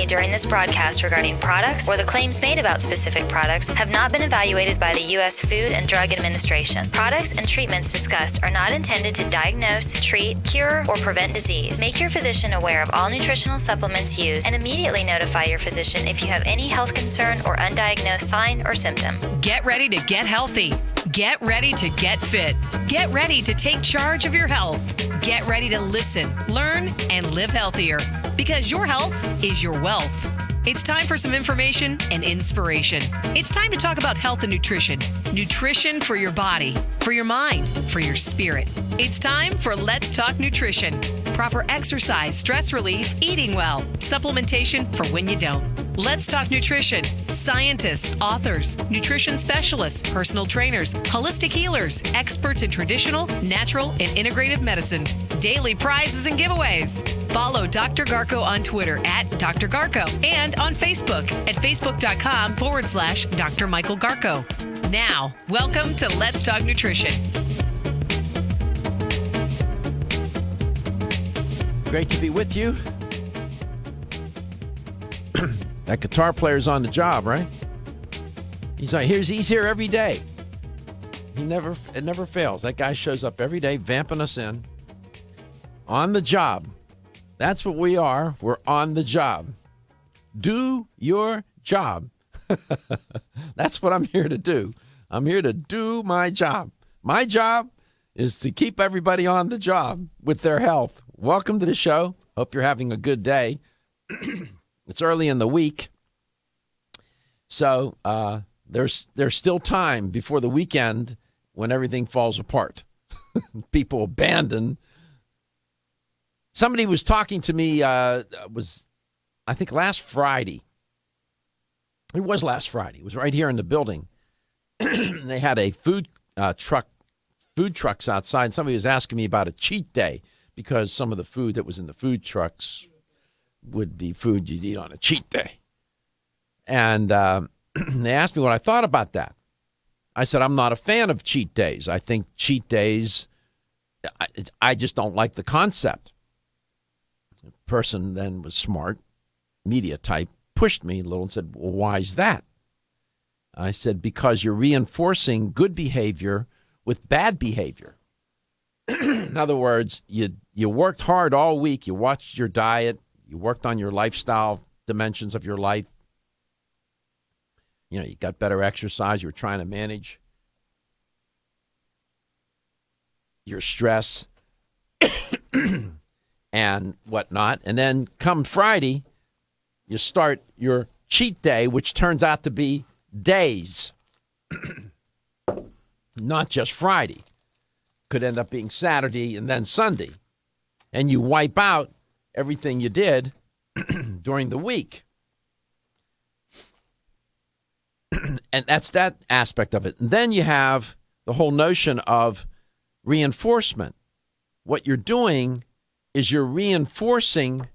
made during this broadcast regarding products or the claims made about specific products have not been evaluated by the U.S. Food and Drug Administration. Products and treatments discussed are not intended to diagnose, treat, cure, or prevent disease. Make your physician aware of all nutritional supplements used and immediately notify your physician if you have any health concern or undiagnosed sign or symptom. Get ready to get healthy. Get ready to get fit. Get ready to take charge of your health. Get ready to listen, learn, and live healthier, because your health is your wealth. It's time for some information and inspiration. It's time to talk about health and nutrition. Nutrition for your body, for your mind, for your spirit. It's time for Let's Talk Nutrition. Proper exercise, stress relief, eating well, supplementation for when you don't. Let's Talk Nutrition. Scientists, authors, nutrition specialists, personal trainers, holistic healers, experts in traditional, natural, and integrative medicine. Daily prizes and giveaways. Follow Dr. Garko on Twitter at Dr. Garko and on Facebook at facebook.com/Dr. Michael Garko. Now, welcome to Let's Talk Nutrition. Great to be with you. That guitar player's on the job, right? He's here every day. It never fails. That guy shows up every day, vamping us in. On the job. That's what we are. We're on the job. Do your job. That's what I'm here to do. I'm here to do my job. My job is to keep everybody on the job with their health. Welcome to the show. Hope you're having a good day. It's early in the week, so there's still time before the weekend when everything falls apart. People abandon. Somebody was talking to me, I think last Friday. It was last Friday. It was right here in the building. They had a food trucks outside. Somebody was asking me about a cheat day because some of the food that was in the food trucks would be food you'd eat on a cheat day. And they asked me what I thought about that. I said, I'm not a fan of cheat days. I think cheat days, I just don't like the concept. The person then was smart, media type, pushed me a little and said, well, why is that? I said, because you're reinforcing good behavior with bad behavior. In other words, you worked hard all week. You watched your diet. You worked on your lifestyle dimensions of your life. You got better exercise. You were trying to manage your stress and whatnot. And then come Friday, you start your cheat day, which turns out to be days, not just Friday. Could end up being Saturday and then Sunday. And you wipe out everything you did during the week. And that's that aspect of it. And then you have the whole notion of reinforcement. What you're doing is you're reinforcing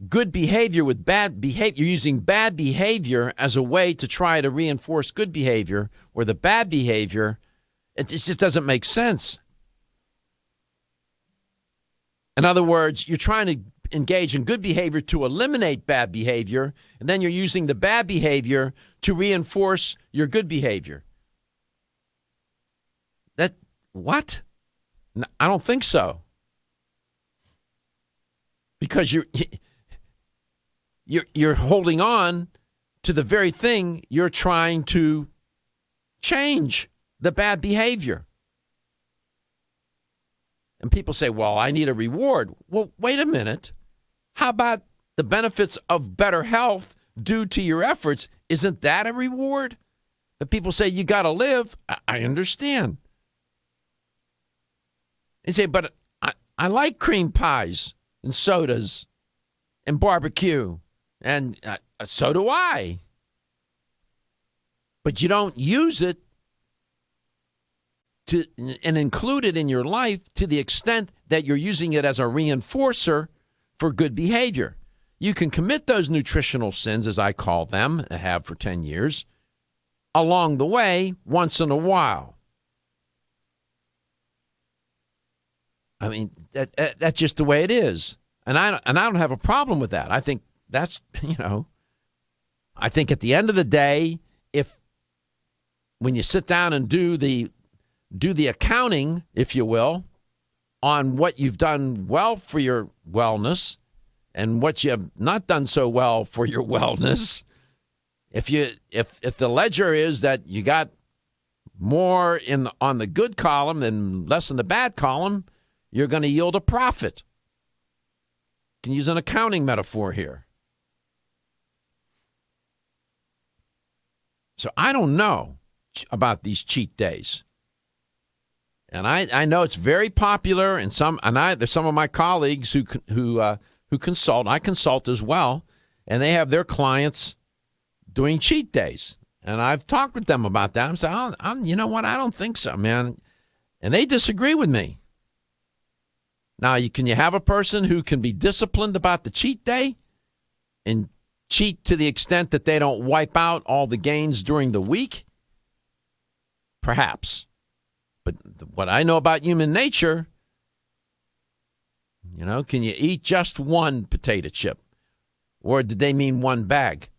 good behavior with bad behavior. You're using bad behavior as a way to try to reinforce good behavior, where the bad behavior, it just doesn't make sense. In other words, you're trying to engage in good behavior to eliminate bad behavior, and then you're using the bad behavior to reinforce your good behavior. What? No, I don't think so. Because you're holding on to the very thing you're trying to change, the bad behavior. And people say, well, I need a reward. Well, wait a minute. How about the benefits of better health due to your efforts? Isn't that a reward? But people say, you got to live. I understand. They say, but I like cream pies and sodas and barbecue, and so do I. But you don't use it and include it in your life to the extent that you're using it as a reinforcer for good behavior. You can commit those nutritional sins, as I call them, and have for 10 years, along the way, once in a while. I mean, that's just the way it is. And I don't have a problem with that. I think that's, I think at the end of the day, when you sit down and do the accounting, if you will, on what you've done well for your wellness and what you have not done so well for your wellness, if the ledger is that you got more on the good column than less in the bad column, you're going to yield a profit. Can use an accounting metaphor here. So I don't know about these cheat days. And I know it's very popular, and there's some of my colleagues who consult. I consult as well, and they have their clients doing cheat days. And I've talked with them about that. I'm saying, you know what? I don't think so, man. And they disagree with me. Now, can you have a person who can be disciplined about the cheat day and cheat to the extent that they don't wipe out all the gains during the week? Perhaps. But what I know about human nature, can you eat just one potato chip? Or did they mean one bag?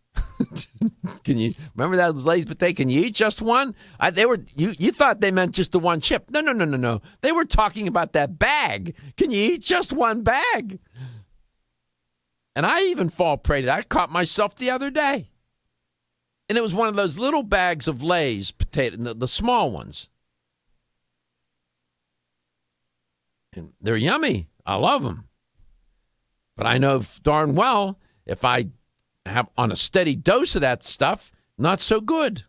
Can you remember that Lay's potato? Can you eat just one? You thought they meant just the one chip. No. They were talking about that bag. Can you eat just one bag? And I even fall prey to that. I caught myself the other day. And it was one of those little bags of Lay's potato, the small ones. And they're yummy. I love them. But I know darn well if I have on a steady dose of that stuff, not so good.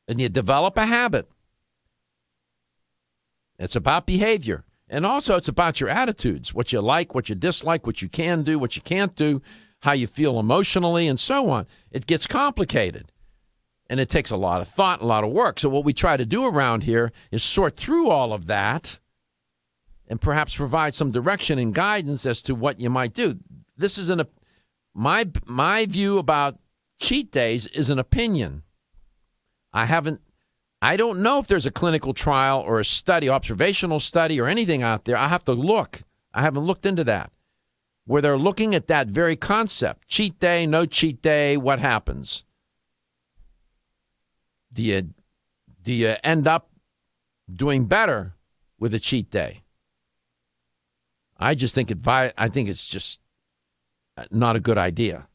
And you develop a habit. It's about behavior. And also it's about your attitudes, what you like, what you dislike, what you can do, what you can't do, how you feel emotionally, and so on. It gets complicated. And it takes a lot of thought, a lot of work. So what we try to do around here is sort through all of that and perhaps provide some direction and guidance as to what you might do. This is my view about cheat days is an opinion. I don't know if there's a clinical trial or a study, observational study or anything out there. I have to look. I haven't looked into that. Where they're looking at that very concept. Cheat day, no cheat day, what happens? Do you end up doing better with a cheat day? I just think it's just not a good idea.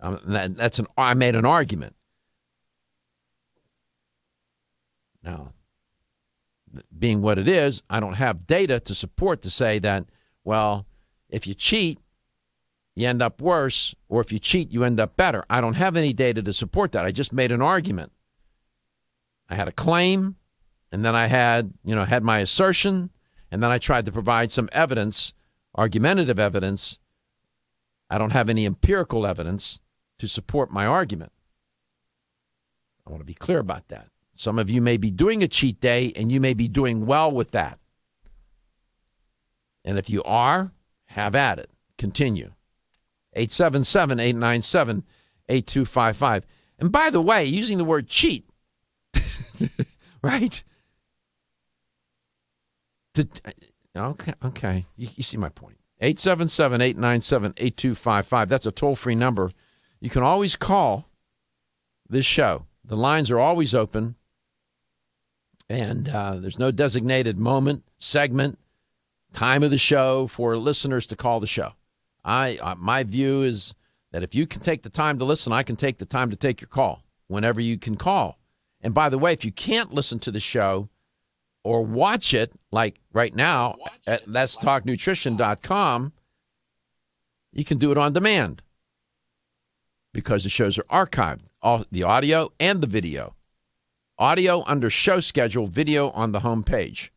I made an argument. Now, being what it is, I don't have data to support to say that, well, if you cheat, you end up worse, or if you cheat, you end up better. I don't have any data to support that. I just made an argument. I had a claim, and then I had my assertion, and then I tried to provide some evidence, argumentative evidence. I don't have any empirical evidence to support my argument. I want to be clear about that. Some of you may be doing a cheat day, and you may be doing well with that. And if you are, have at it. Continue. 877-897-8255. And by the way, using the word cheat, right? Okay. You see my point. 877-897-8255. That's a toll-free number. You can always call this show. The lines are always open. And there's no designated moment, segment, time of the show for listeners to call the show. My view is that if you can take the time to listen, I can take the time to take your call whenever you can call. And by the way, if you can't listen to the show or watch it, like right now at letstalknutrition.com, you can do it on demand because the shows are archived, all the audio and the video. Audio under show schedule, video on the home page.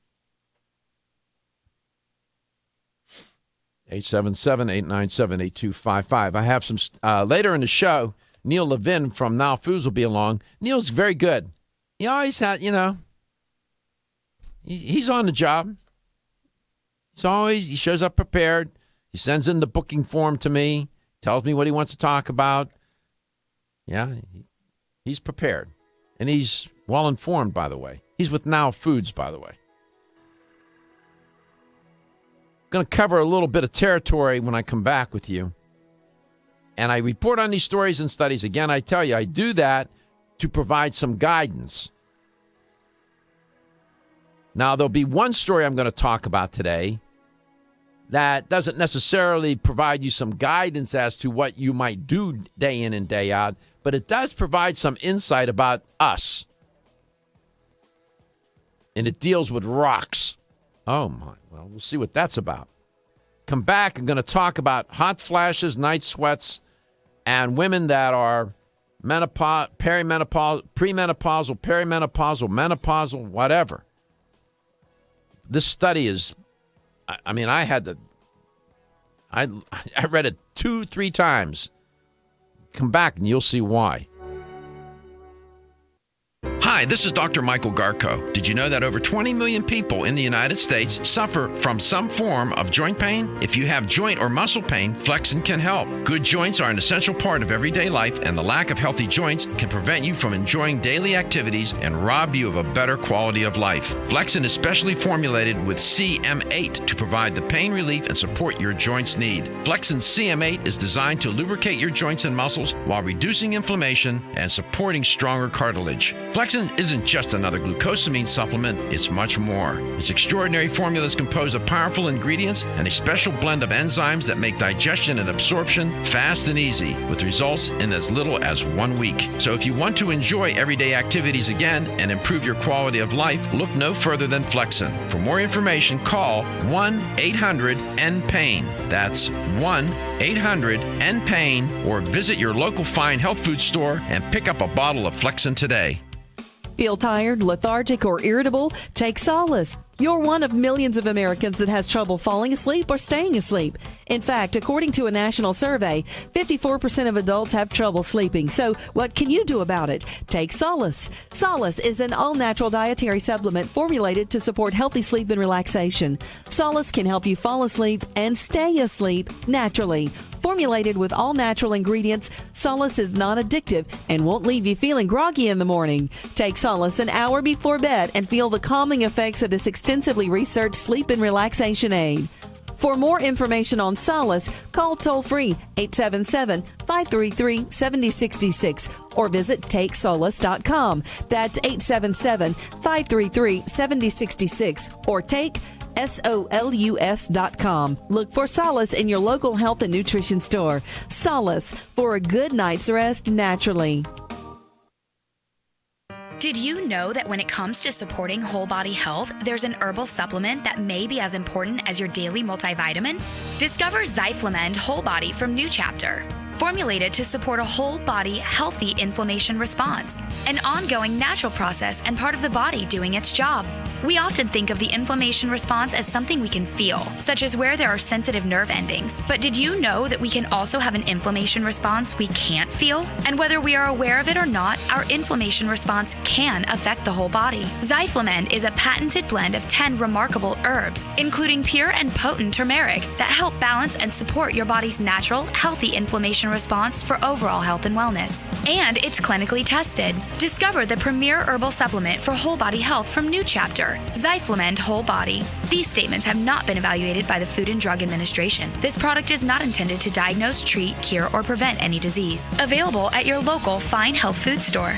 877-897-8255. I have some, later in the show, Neil Levin from Now Foods will be along. Neil's very good. He always had, he's on the job. He shows up prepared. He sends in the booking form to me, tells me what he wants to talk about. Yeah, he's prepared. And he's well informed, by the way. He's with Now Foods, by the way. going to cover a little bit of territory when I come back with you. And I report on these stories and studies. Again, I tell you, I do that to provide some guidance. Now, there'll be one story I'm going to talk about today that doesn't necessarily provide you some guidance as to what you might do day in and day out, but it does provide some insight about us. And it deals with rocks. Oh, my. Well, we'll see what that's about. Come back, I'm going to talk about hot flashes, night sweats, and women that are menopause, perimenopausal, premenopausal, perimenopausal, menopausal, whatever. This study is, I read it 2-3 times. Come back and you'll see why. Hi, this is Dr. Michael Garko. Did you know that over 20 million people in the United States suffer from some form of joint pain? If you have joint or muscle pain, Flexin can help. Good joints are an essential part of everyday life, and the lack of healthy joints can prevent you from enjoying daily activities and rob you of a better quality of life. Flexin is specially formulated with CM8 to provide the pain relief and support your joints need. Flexin CM8 is designed to lubricate your joints and muscles while reducing inflammation and supporting stronger cartilage. Flexin isn't just another glucosamine supplement, it's much more. Its extraordinary formula is composed of powerful ingredients and a special blend of enzymes that make digestion and absorption fast and easy, with results in as little as 1 week. So if you want to enjoy everyday activities again and improve your quality of life, look no further than Flexin. For more information, call 1-800-NPAIN. That's 1-800-NPAIN, or visit your local fine health food store and pick up a bottle of Flexin today. Feel tired, lethargic, or irritable? Take solace. You're one of millions of Americans that has trouble falling asleep or staying asleep. In fact, according to a national survey, 54% of adults have trouble sleeping. So what can you do about it? Take Solace. Solace is an all-natural dietary supplement formulated to support healthy sleep and relaxation. Solace can help you fall asleep and stay asleep naturally. Formulated with all-natural ingredients, Solace is non-addictive and won't leave you feeling groggy in the morning. Take Solace an hour before bed and feel the calming effects of this extensively researched sleep and relaxation aid. For more information on Solace, call toll-free 877-533-7066 or visit TakeSolace.com. That's 877-533-7066 or take SOLUS.com. Look for Solace in your local health and nutrition store. Solace, for a good night's rest naturally. Did you know that when it comes to supporting whole body health, there's an herbal supplement that may be as important as your daily multivitamin? Discover Zyflamend Whole Body from New Chapter. Formulated to support a whole body healthy inflammation response, an ongoing natural process and part of the body doing its job. We often think of the inflammation response as something we can feel, such as where there are sensitive nerve endings. But did you know that we can also have an inflammation response we can't feel? And whether we are aware of it or not, our inflammation response can affect the whole body. Zyflamend is a patented blend of 10 remarkable herbs, including pure and potent turmeric, that help balance and support your body's natural, healthy inflammation response for overall health and wellness. And it's clinically tested. Discover the premier herbal supplement for whole body health from New Chapter, Zyflamend Whole Body. These statements have not been evaluated by the Food and Drug Administration. This product is not intended to diagnose, treat, cure, or prevent any disease. Available at your local fine health food store.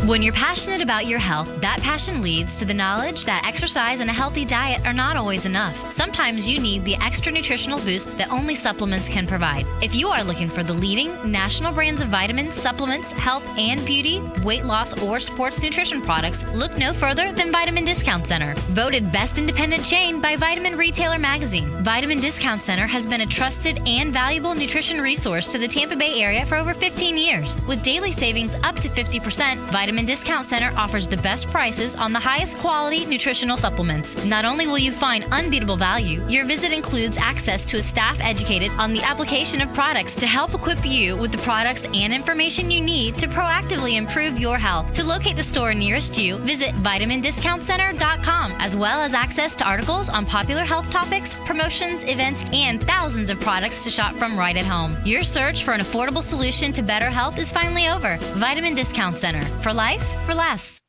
When you're passionate about your health, that passion leads to the knowledge that exercise and a healthy diet are not always enough. Sometimes you need the extra nutritional boost that only supplements can provide. If you are looking for the leading national brands of vitamins, supplements, health and beauty, weight loss, or sports nutrition products, look no further than Vitamin Discount Center. Voted best independent chain by Vitamin Retailer Magazine, Vitamin Discount Center has been a trusted and valuable nutrition resource to the Tampa Bay area for over 15 years. With daily savings up to 50%, Vitamin Discount Center offers the best prices on the highest quality nutritional supplements. Not only will you find unbeatable value, your visit includes access to a staff educated on the application of products to help equip you with the products and information you need to proactively improve your health. To locate the store nearest you, visit vitamindiscountcenter.com, as well as access to articles on popular health topics, promotions, events, and thousands of products to shop from right at home. Your search for an affordable solution to better health is finally over. Vitamin Discount Center. For life, for less.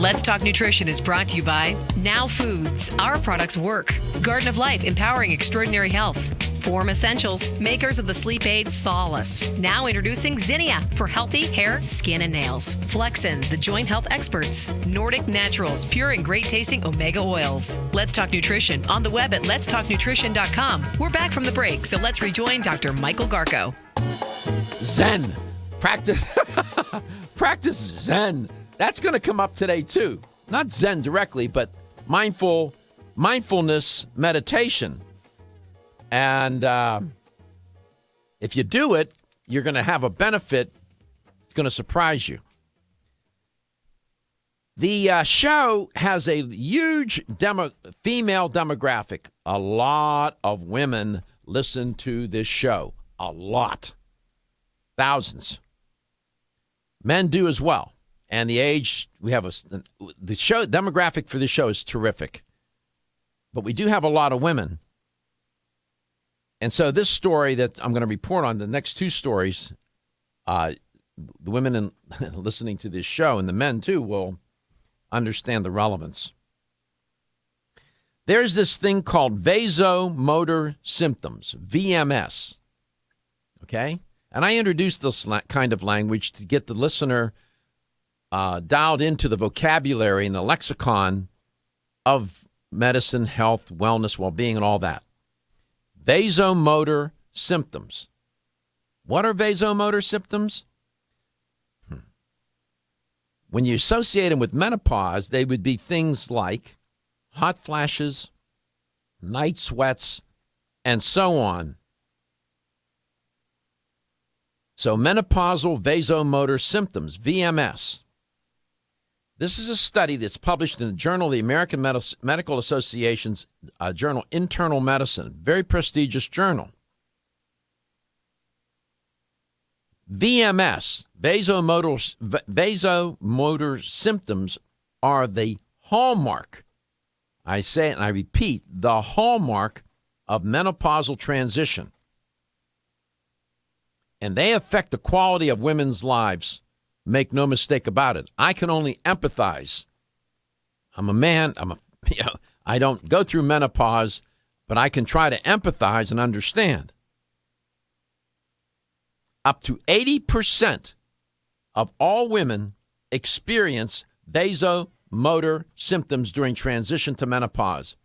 Let's Talk Nutrition is brought to you by Now Foods. Our products work. Garden of Life, empowering extraordinary health. Form Essentials, makers of the sleep aid Solace. Now introducing Zinnia for healthy hair, skin, and nails. Flexin, the joint health experts. Nordic Naturals, pure and great tasting omega oils. Let's Talk Nutrition on the web at letstalknutrition.com. We're back from the break, so let's rejoin Dr. Michael Garko. Zen. Practice Zen. That's going to come up today, too. Not Zen directly, but mindfulness meditation. And if you do it, you're going to have a benefit. It's going to surprise you. The show has a huge female demographic. A lot of women listen to this show. A lot. Thousands. Men do as well. And the age, the show demographic for this show is terrific. But we do have a lot of women. And so this story that I'm going to report on, the next two stories, the women listening to this show and the men too will understand the relevance. There's this thing called vasomotor symptoms, VMS. Okay? And I introduced this kind of language to get the listener dialed into the vocabulary and the lexicon of medicine, health, wellness, well-being, and all that. Vasomotor symptoms. What are vasomotor symptoms? When you associate them with menopause, they would be things like hot flashes, night sweats, and so on. So menopausal vasomotor symptoms, VMS. This is a study that's published in the Journal of the American Medical Association's journal, Internal Medicine, very prestigious journal. VMS, vasomotor symptoms, are the hallmark, I say it and I repeat, the hallmark of menopausal transition. And they affect the quality of women's lives. Make no mistake about it. I can only empathize. I'm a man. I don't go through menopause, but I can try to empathize and understand. Up to 80% of all women experience vasomotor symptoms during transition to menopause.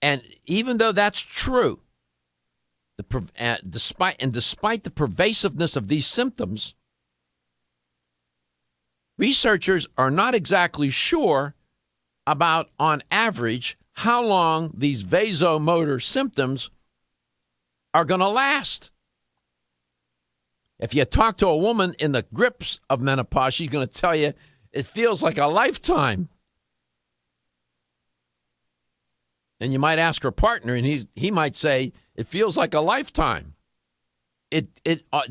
And even though that's true, despite the pervasiveness of these symptoms, researchers are not exactly sure about, on average, how long these vasomotor symptoms are going to last. If you talk to a woman in the grips of menopause, she's going to tell you it feels like a lifetime. And you might ask her partner, and he might say it feels like a lifetime. It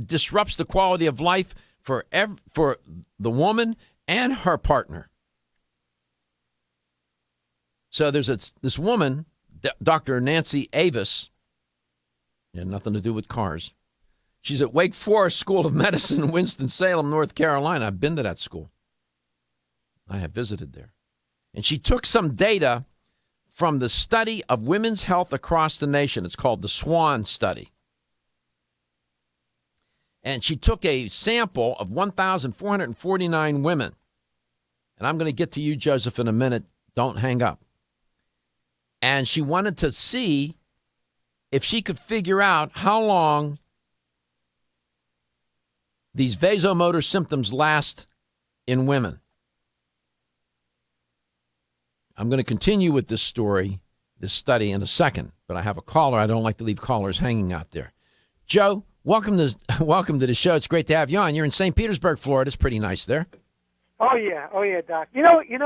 disrupts the quality of life for the woman and her partner. So there's this woman, Dr. Nancy Avis, had nothing to do with cars. She's at Wake Forest School of Medicine in Winston-Salem, North Carolina. I've been to that school. I have visited there. And she took some data from the study of women's health across the nation. It's called the SWAN study. And she took a sample of 1,449 women. And I'm going to get to you, Joseph, in a minute. Don't hang up. And she wanted to see if she could figure out how long these vasomotor symptoms last in women. I'm going to continue with this story, this study, in a second. But I have a caller. I don't like to leave callers hanging out there. Joe, welcome to the show. It's great to have you on. You're in St. Petersburg, Florida. It's pretty nice there. Oh yeah, Doc. You know, you're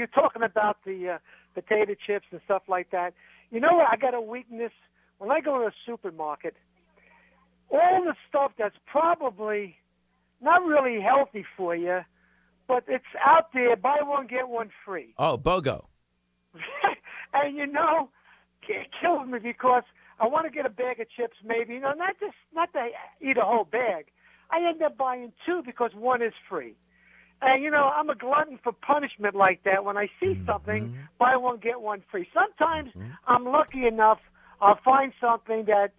talking about the potato chips and stuff like that. You know what? I got a weakness when I go to a supermarket. All the stuff that's probably not really healthy for you, but it's out there. Buy one get one free. Oh, BOGO. And it kills me because I want to get a bag of chips, maybe. Not to eat a whole bag. I end up buying two because one is free. And, I'm a glutton for punishment like that. When I see something, buy one, get one free. Sometimes I'm lucky enough, I'll find something that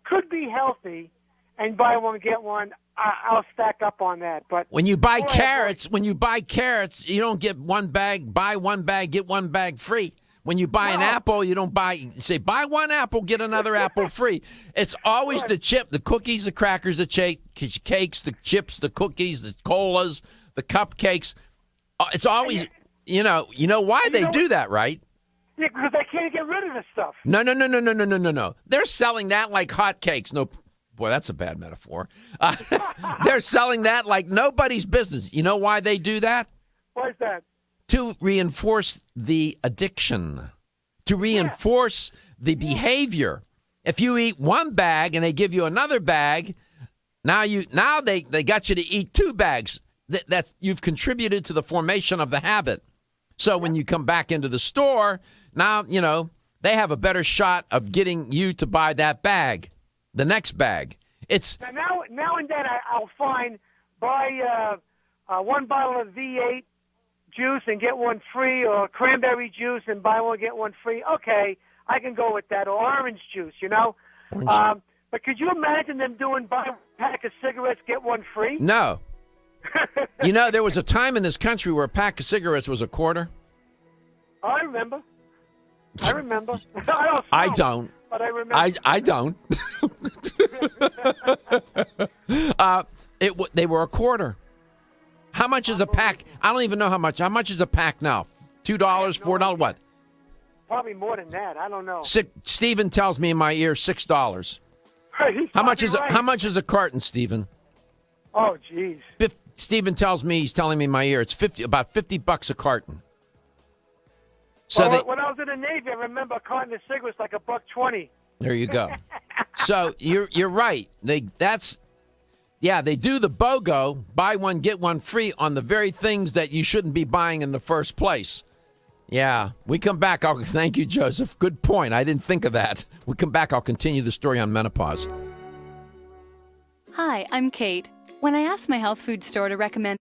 could be healthy, and buy one, get one. I'll stack up on that. But when you buy carrots, you don't get one bag, buy one bag, get one bag free. When you buy an apple, you don't say buy one apple, get another apple free. It's always the chip, the cookies, the crackers, the cakes, the chips, the cookies, the colas, the cupcakes. It's always, you know why they do that, right? Yeah, because they can't get rid of this stuff. No. They're selling that like hotcakes. No, boy, that's a bad metaphor. They're selling that like nobody's business. You know why they do that? Why is that? To reinforce the addiction, to reinforce the behavior. If you eat one bag and they give you another bag, now they got you to eat two bags. That's you've contributed to the formation of the habit. So when you come back into the store, now they have a better shot of getting you to buy that bag, the next bag. It's now and then I'll find buy one bottle of V8 juice and get one free, or cranberry juice and buy one get one free. Okay, I can go with that. Or orange juice, But could you imagine them doing buy one pack of cigarettes, get one free? No. There was a time in this country where a pack of cigarettes was a quarter. I remember. I don't smoke, I don't. But I remember. I don't. They were a quarter. How much is a pack? I don't even know how much. How much is a pack now? $2, $4, what? Probably more than that. I don't know. Stephen tells me in my ear $6. How much is a carton, Stephen? Oh, geez. Stephen tells me, he's telling me in my ear, it's about $50 a carton. So when I was in the Navy, I remember a carton of cigarettes like $1.20. There you go. So you're right. They do the BOGO, buy one, get one free on the very things that you shouldn't be buying in the first place. Yeah, we come back. Thank you, Joseph. Good point. I didn't think of that. We come back. I'll continue the story on menopause. Hi, I'm Kate. When I asked my health food store to recommend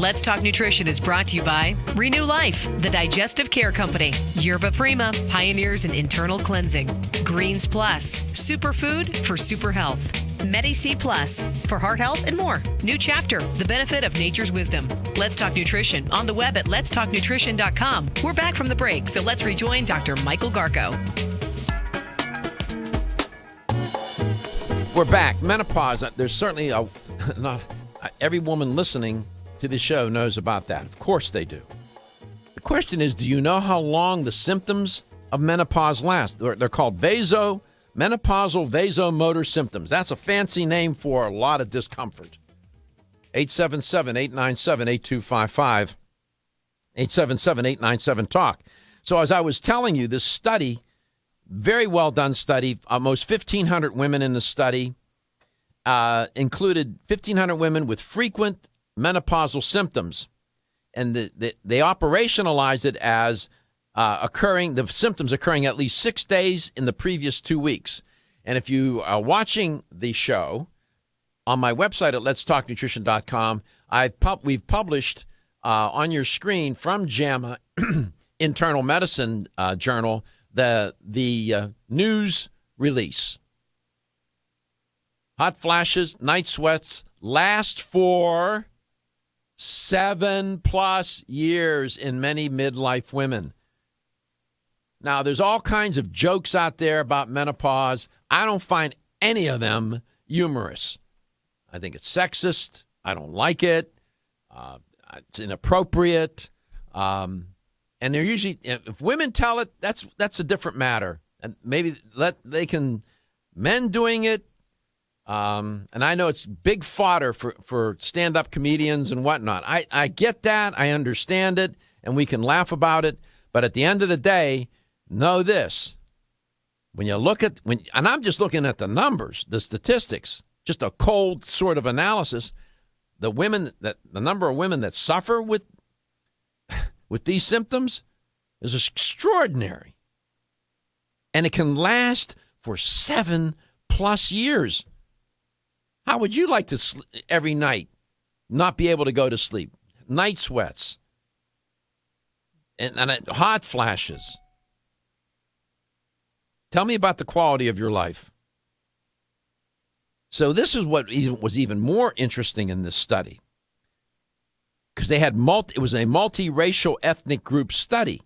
Let's Talk Nutrition is brought to you by Renew Life, the Digestive Care Company, Yerba Prima, pioneers in internal cleansing, Greens Plus, superfood for super health, Medi-C Plus, for heart health and more. New Chapter, the benefit of nature's wisdom. Let's Talk Nutrition, on the web at letstalknutrition.com. We're back from the break, so let's rejoin Dr. Michael Garko. We're back. Menopause. There's certainly not every woman listening to the show knows about that. Of course they do. The question is, do you know how long the symptoms of menopause last? They're called menopausal vasomotor symptoms. That's a fancy name for a lot of discomfort. 877-897-8255. 877-897-TALK. So as I was telling you, this study, very well done study, almost 1,500 women in the study, included 1,500 women with frequent menopausal symptoms. And they operationalized it as the symptoms occurring at least 6 days in the previous 2 weeks. And if you are watching the show on my website at letstalknutrition.com, we've published on your screen from JAMA Internal Medicine Journal the news release. Hot flashes, night sweats last for 7+ years in many midlife women. Now, there's all kinds of jokes out there about menopause. I don't find any of them humorous. I think it's sexist. I don't like it. It's inappropriate. And they're usually, if women tell it, that's a different matter. And maybe men doing it. And I know it's big fodder for stand-up comedians and whatnot. I get that. I understand it. And we can laugh about it. But at the end of the day, know this. When you look at, and I'm just looking at the numbers, the statistics, just a cold sort of analysis, the number of women that suffer with these symptoms is extraordinary. And it can last for 7+ years. How would you like to sleep every night, not be able to go to sleep? Night sweats and hot flashes. Tell me about the quality of your life. So this is what was even more interesting in this study, because it was a multiracial ethnic group study.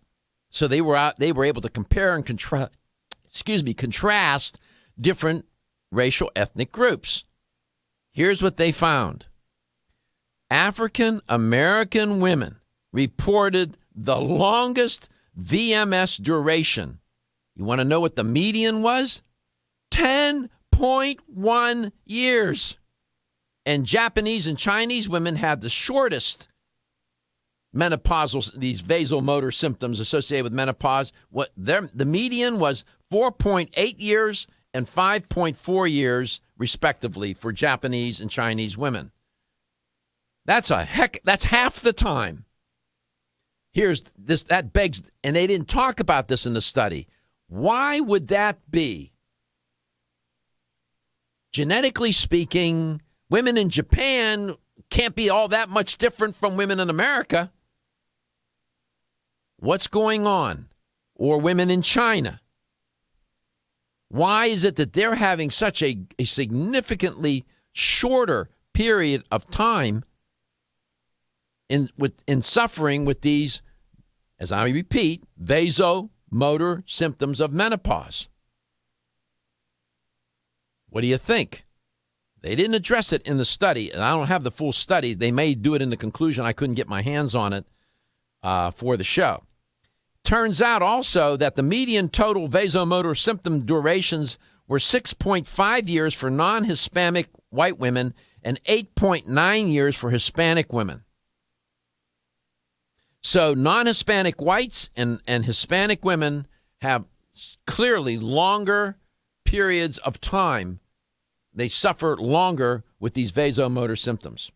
So they were able to compare and contrast different racial ethnic groups. Here's what they found. African American women reported the longest VMS duration. You want to know what the median was? 10.1 years. And Japanese and Chinese women had the shortest these vasomotor symptoms associated with menopause. The median was 4.8 years and 5.4 years, respectively, for Japanese and Chinese women. That's half the time. That begs, and they didn't talk about this in the study. Why would that be? Genetically speaking, women in Japan can't be all that much different from women in America. What's going on? Or women in China. Why is it that they're having such a significantly shorter period of time in suffering with these, as I repeat, vasomotor symptoms of menopause? What do you think? They didn't address it in the study, and I don't have the full study. They may do it in the conclusion. I couldn't get my hands on it for the show. Turns out also that the median total vasomotor symptom durations were 6.5 years for non-Hispanic white women and 8.9 years for Hispanic women. So non-Hispanic whites and Hispanic women have clearly longer periods of time. They suffer longer with these vasomotor symptoms.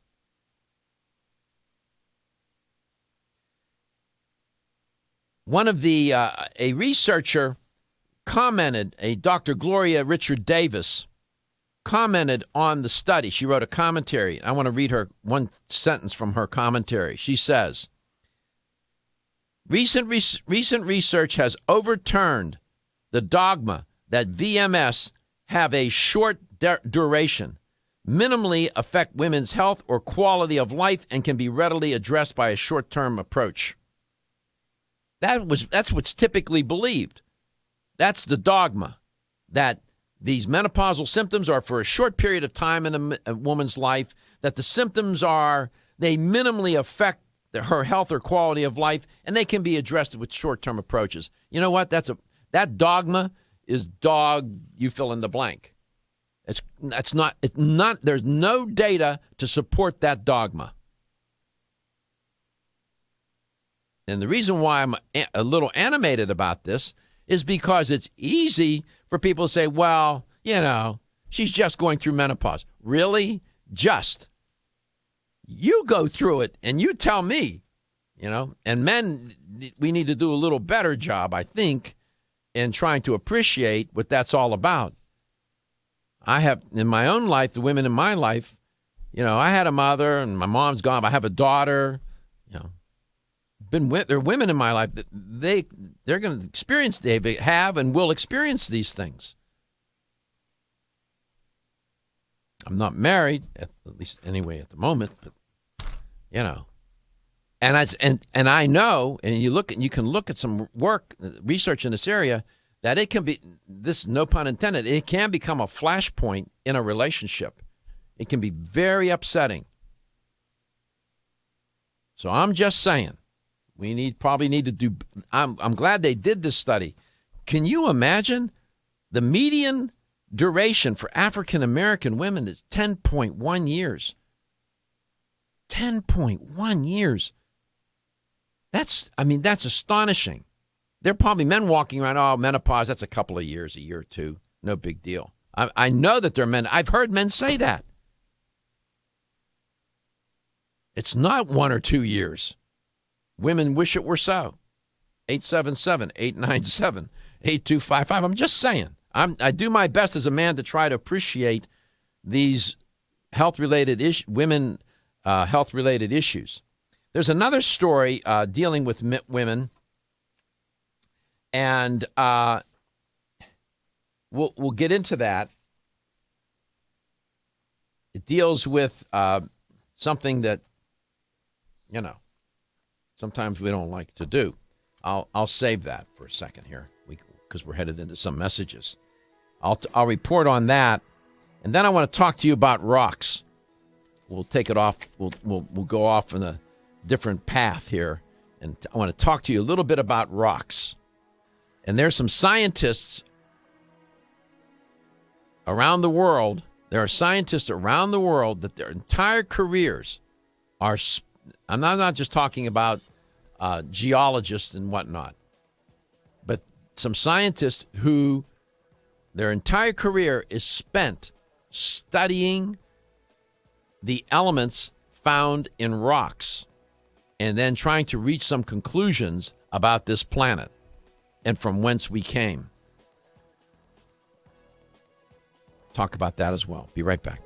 One of a researcher commented, a Dr. Gloria Richard Davis, commented on the study. She wrote a commentary. I want to read her one sentence from her commentary. She says, recent research has overturned the dogma that VMS have a short duration, minimally affect women's health or quality of life, and can be readily addressed by a short-term approach. That's what's typically believed. That's the dogma, that these menopausal symptoms are for a short period of time in a woman's life, that the symptoms they minimally affect her health or quality of life, and they can be addressed with short-term approaches. You know what? That dogma is you fill in the blank. It's not. There's no data to support that dogma. And the reason why I'm a little animated about this is because it's easy for people to say, well, she's just going through menopause. Really? Just. You go through it and you tell me, and men, we need to do a little better job, I think, in trying to appreciate what that's all about. I have, in my own life, the women in my life, I had a mother and my mom's gone. I have a daughter, there are women in my life that they're going to experience, they have and will experience these things. I'm not married, at least anyway at the moment, but and I know, and you can look at some research in this area, that it can be, this no pun intended, it can become a flashpoint in a relationship. It can be very upsetting. So I'm just saying, we probably need to do. I'm glad they did this study. Can you imagine the median duration for African American women is 10.1 years? 10.1 years. That's astonishing. There are probably men walking around, menopause, that's a couple of years, a year or two. No big deal. I know that there are men. I've heard men say that. It's not 1 or 2 years. Women wish it were so. 877-897-8255. I'm just saying. I do my best as a man to try to appreciate these health-related health-related issues. There's another story dealing with women, and we'll get into that. It deals with something that, sometimes we don't like to do. I'll save that for a second here because we're headed into some messages. I'll report on that, and then I want to talk to you about rocks. We'll take it off. We'll go off on a different path here, and I want to talk to you a little bit about rocks. And there's some scientists around the world. There are scientists around the world that their entire careers are. I'm not just talking about geologists and whatnot, but some scientists who their entire career is spent studying the elements found in rocks and then trying to reach some conclusions about this planet and from whence we came. Talk about that as well. Be right back.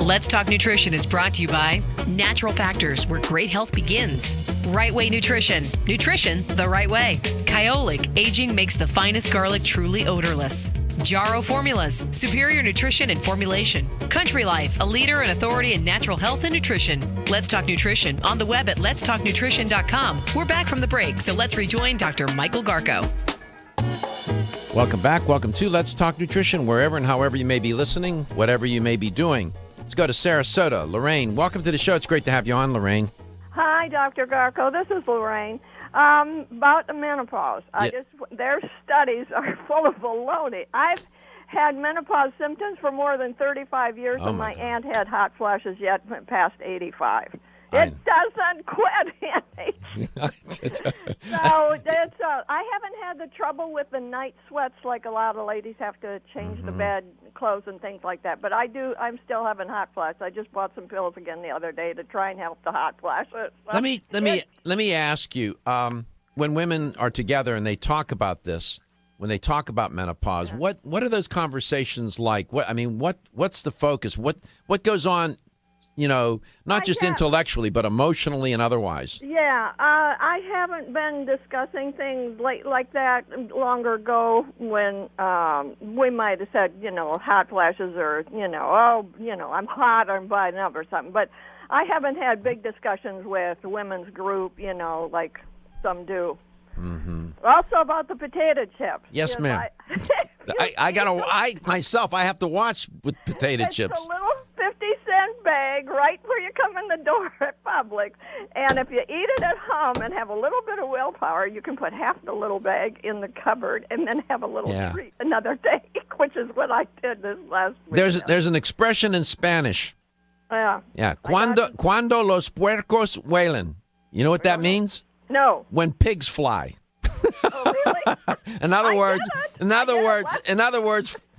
Let's Talk Nutrition is brought to you by Natural Factors, where great health begins. Right Way Nutrition. Nutrition the right way. Kyolic, aging makes the finest garlic truly odorless. Jarrow Formulas, superior nutrition and formulation. Country Life, a leader and authority in natural health and nutrition. Let's Talk Nutrition on the web at letstalknutrition.com. We're back from the break, so let's rejoin Dr. Michael Garko. Welcome back. Welcome to Let's Talk Nutrition, wherever and however you may be listening, whatever you may be doing. Let's go to Sarasota. Lorraine, welcome to the show. It's great to have you on, Lorraine. Hi, Dr. Garko. This is Lorraine. About the menopause. Their studies are full of baloney. I've had menopause symptoms for more than 35 years, and my aunt had hot flashes yet past 85. It doesn't quit, Annie. So it's, I haven't had the trouble with the night sweats like a lot of ladies have to change the bed clothes and things like that. But I'm still having hot flashes. I just bought some pills again the other day to try and help the hot flashes. Let me ask you. When women are together and they talk about this, when they talk about menopause, what are those conversations like? What's the focus? What goes on? Not just intellectually, but emotionally and otherwise. Yeah, I haven't been discussing things like that longer ago when we might have said, hot flashes or, I'm hot or I'm butting up or something. But I haven't had big discussions with women's group, like some do. Mm-hmm. Also about the potato chips. Yes, ma'am. I myself have to watch with potato chips. It's a little 50-cent bag right where you come in the door at Publix. And if you eat it at home and have a little bit of willpower, you can put half the little bag in the cupboard and then have a little treat another day, which is what I did this last week. There's an expression in Spanish. Yeah. Yeah. Cuando los puercos huelen. You know what that means? No. When pigs fly. Oh, really? In other words,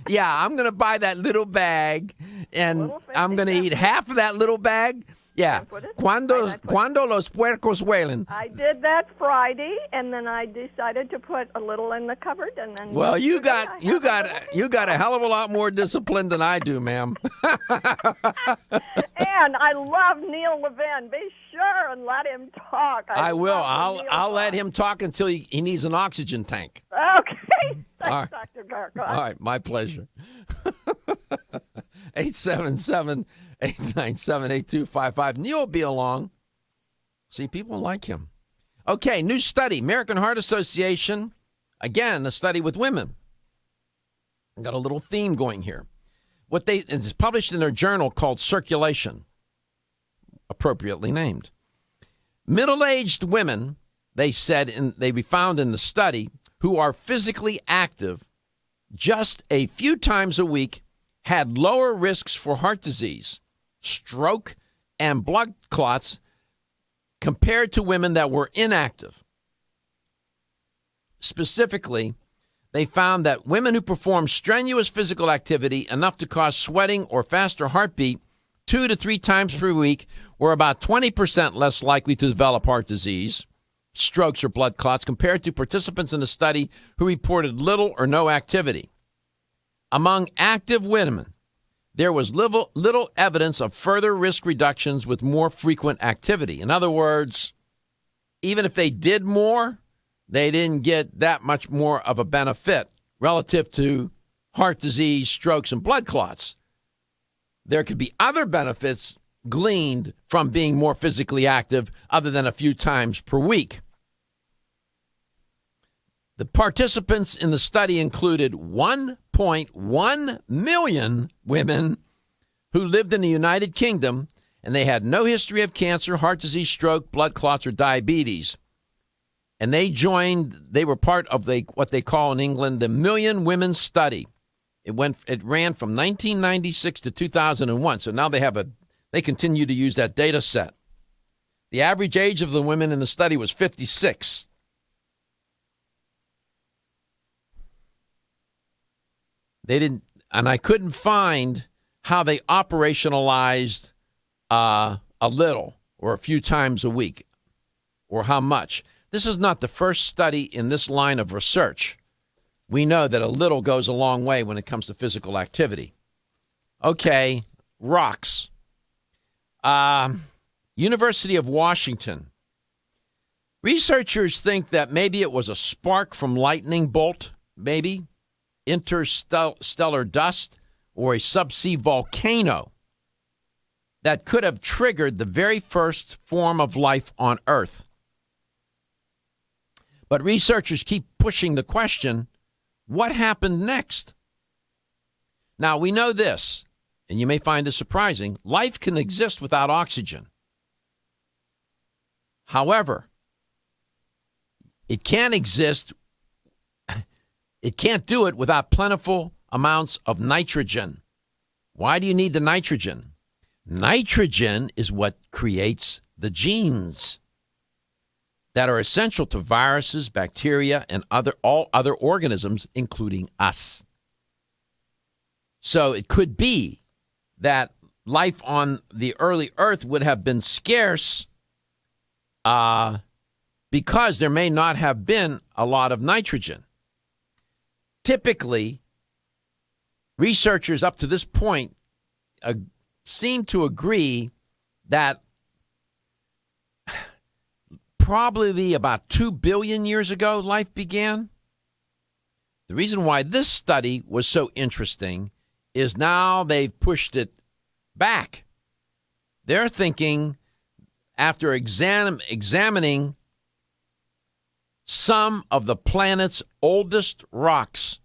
yeah, I'm going to buy that little bag, and I'm going to eat half of that little bag. Yeah. Cuando los puercos huelen. I did that Friday, and then I decided to put a little in the cupboard, and then. Well, you got a hell of a lot more discipline than I do, ma'am. And I love Neil Levin. Be sure and let him talk. I will. I'll let him talk until he needs an oxygen tank. Okay. Thanks, Dr. Garko. All right, my pleasure. 877-897-8255. Neil will be along. See, people like him. Okay, new study. American Heart Association. Again, a study with women. Got a little theme going here. It's published in their journal called Circulation, appropriately named. Middle-aged women, they said, they be found in the study, who are physically active just a few times a week had lower risks for heart disease, stroke, and blood clots compared to women that were inactive. Specifically, they found that women who performed strenuous physical activity enough to cause sweating or faster heartbeat 2 to 3 times per week were about 20% less likely to develop heart disease, strokes, or blood clots compared to participants in the study who reported little or no activity. Among active women, there was little evidence of further risk reductions with more frequent activity. In other words, even if they did more, they didn't get that much more of a benefit relative to heart disease, strokes, and blood clots. There could be other benefits gleaned from being more physically active other than a few times per week. The participants in the study included 1.1 million women who lived in the United Kingdom, and they had no history of cancer, heart disease, stroke, blood clots, or diabetes. And they were part of what they call in England the Million Women Study. It ran from 1996 to 2001. So now they continue to use that data set. The average age of the women in the study was 56. And I couldn't find how they operationalized a little or a few times a week or how much. This is not the first study in this line of research. We know that a little goes a long way when it comes to physical activity. Okay, rocks. University of Washington. Researchers think that maybe it was a spark from lightning bolt, maybe interstellar dust, or a subsea volcano that could have triggered the very first form of life on Earth. But researchers keep pushing the question, what happened next? Now, we know this, and you may find this surprising. Life can exist without oxygen. However, it can't do it without plentiful amounts of nitrogen. Why do you need the nitrogen? Nitrogen is what creates the genes that are essential to viruses, bacteria, and all other organisms, including us. So it could be that life on the early Earth would have been scarce because there may not have been a lot of nitrogen. Typically, researchers up to this point seem to agree that probably about 2 billion years ago life began. The reason why this study was so interesting is now they've pushed it back. They're thinking, after examining some of the planet's oldest rocks,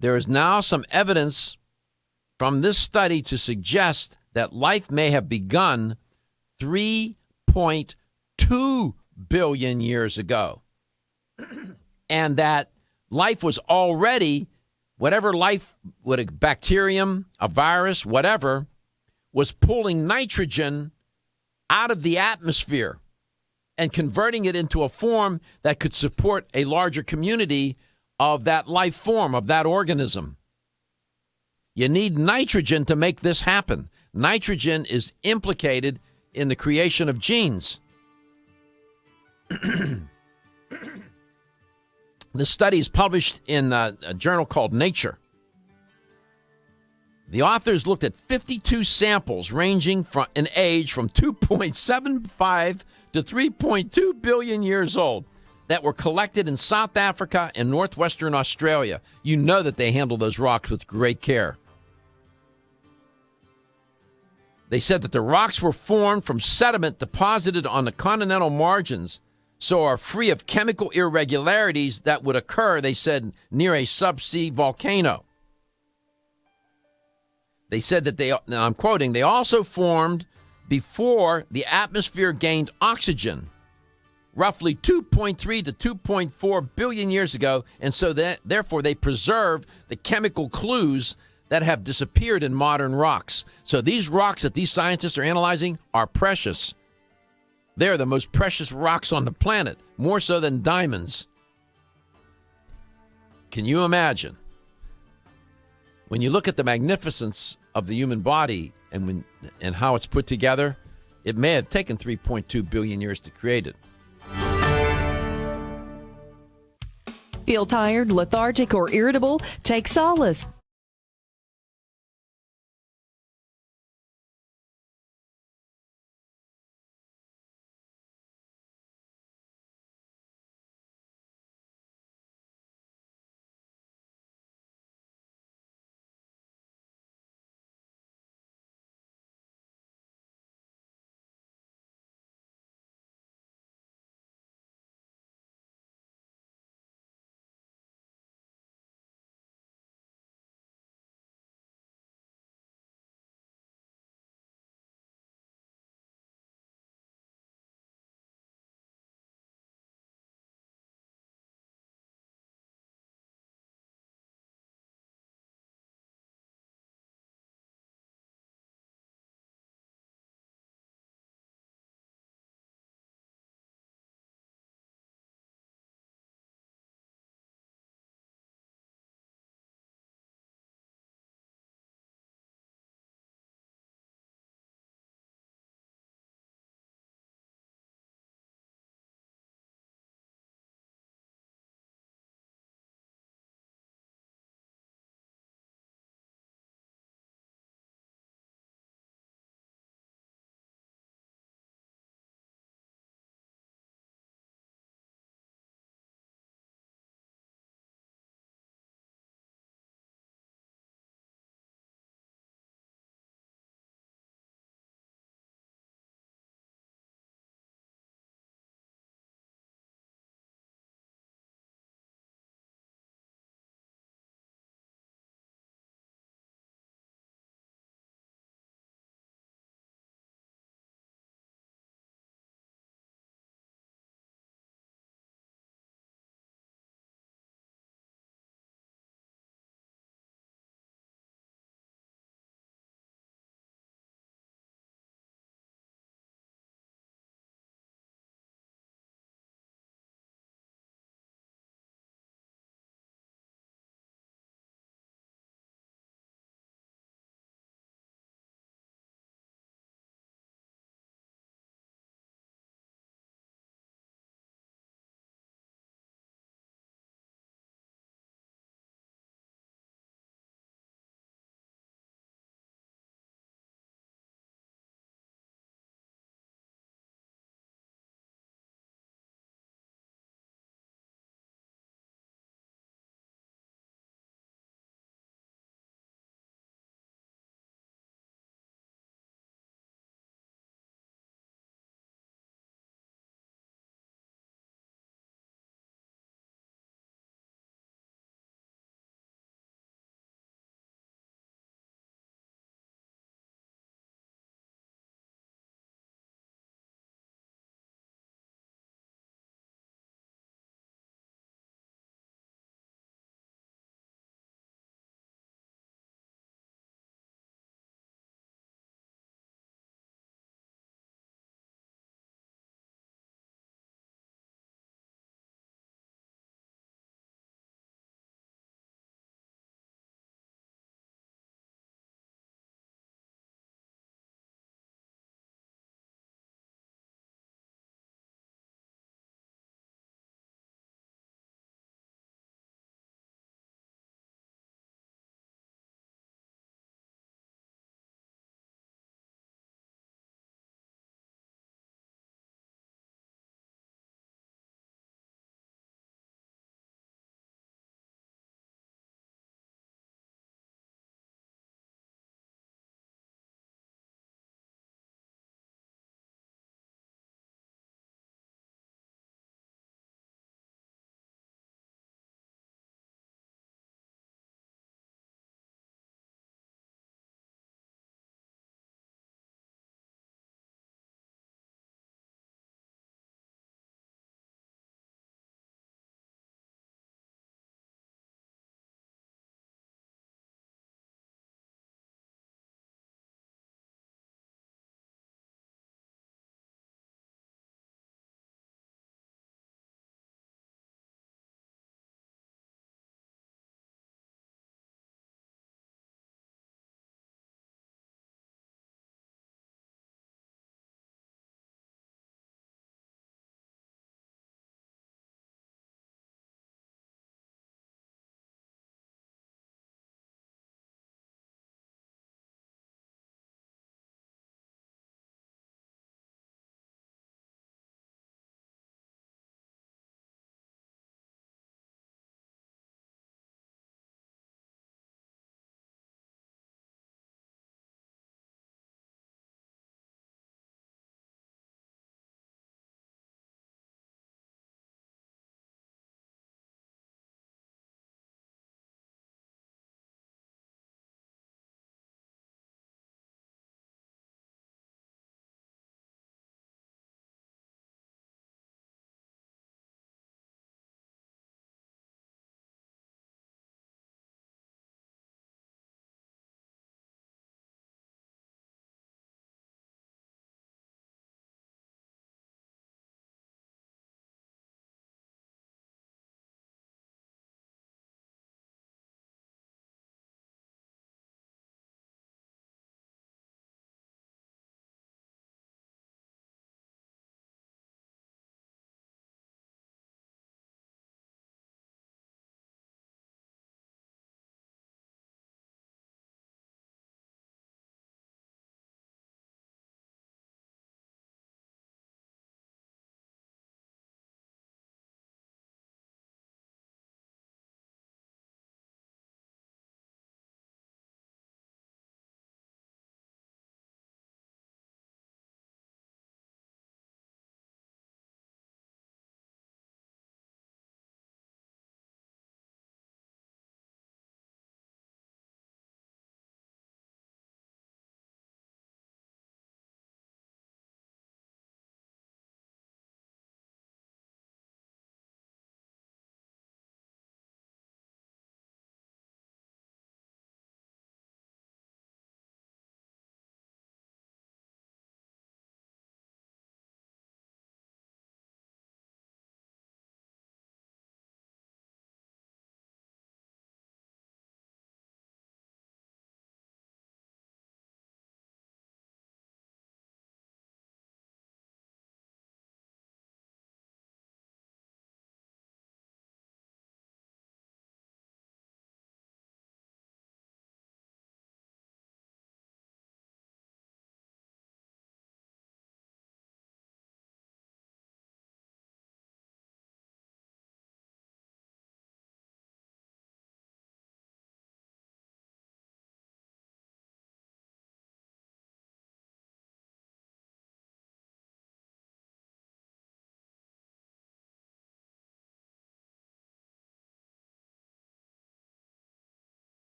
there is now some evidence from this study to suggest that life may have begun 3.2 billion years ago. And that life was already, whatever life, a bacterium, a virus, whatever, was pulling nitrogen out of the atmosphere and converting it into a form that could support a larger community of that life form, of that organism. You need nitrogen to make this happen. Nitrogen is implicated in the creation of genes. This study is published in a journal called Nature. The authors looked at 52 samples ranging in age from 2.75 to 3.2 billion years old that were collected in South Africa and northwestern Australia. You know that they handle those rocks with great care. They said that the rocks were formed from sediment deposited on the continental margins, so are free of chemical irregularities that would occur, they said, near a subsea volcano. They said that now I'm quoting, they also formed before the atmosphere gained oxygen, roughly 2.3 to 2.4 billion years ago, and so therefore they preserve the chemical clues that have disappeared in modern rocks. So these rocks that these scientists are analyzing are precious. They're the most precious rocks on the planet, more so than diamonds. Can you imagine? When you look at the magnificence of the human body and how it's put together, it may have taken 3.2 billion years to create it. Feel tired, lethargic, or irritable? Take solace.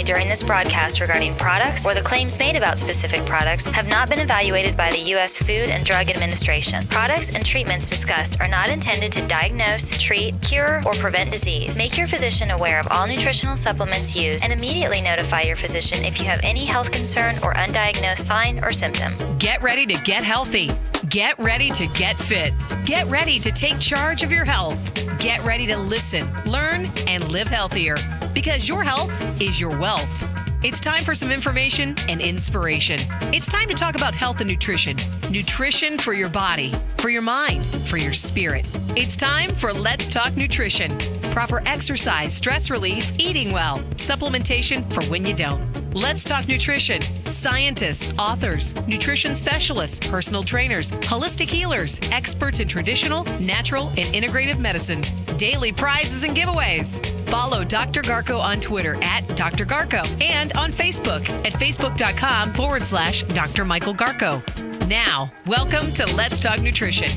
made during this broadcast regarding products or the claims made about specific products have not been evaluated by the U.S. Food and Drug Administration. Products and treatments discussed are not intended to diagnose, treat, cure, or prevent disease. Make your physician aware of all nutritional supplements used and immediately notify your physician if you have any health concern or undiagnosed sign or symptom. Get ready to get healthy. Get ready to get fit. Get ready to take charge of your health. Get ready to listen, learn, and live healthier because your health is your wealth. It's time for some information and inspiration. It's time to talk about health and nutrition. Nutrition for your body, for your mind, for your spirit. It's time for Let's Talk Nutrition. Proper exercise, stress relief, eating well, supplementation for when you don't. Let's Talk Nutrition. Scientists, authors, nutrition specialists, personal trainers, holistic healers, experts in traditional, natural, and integrative medicine. Daily prizes and giveaways. Follow Dr. Garko on Twitter at Dr. Garko and on Facebook at facebook.com/Dr. Michael Garko. Now, welcome to Let's Talk Nutrition.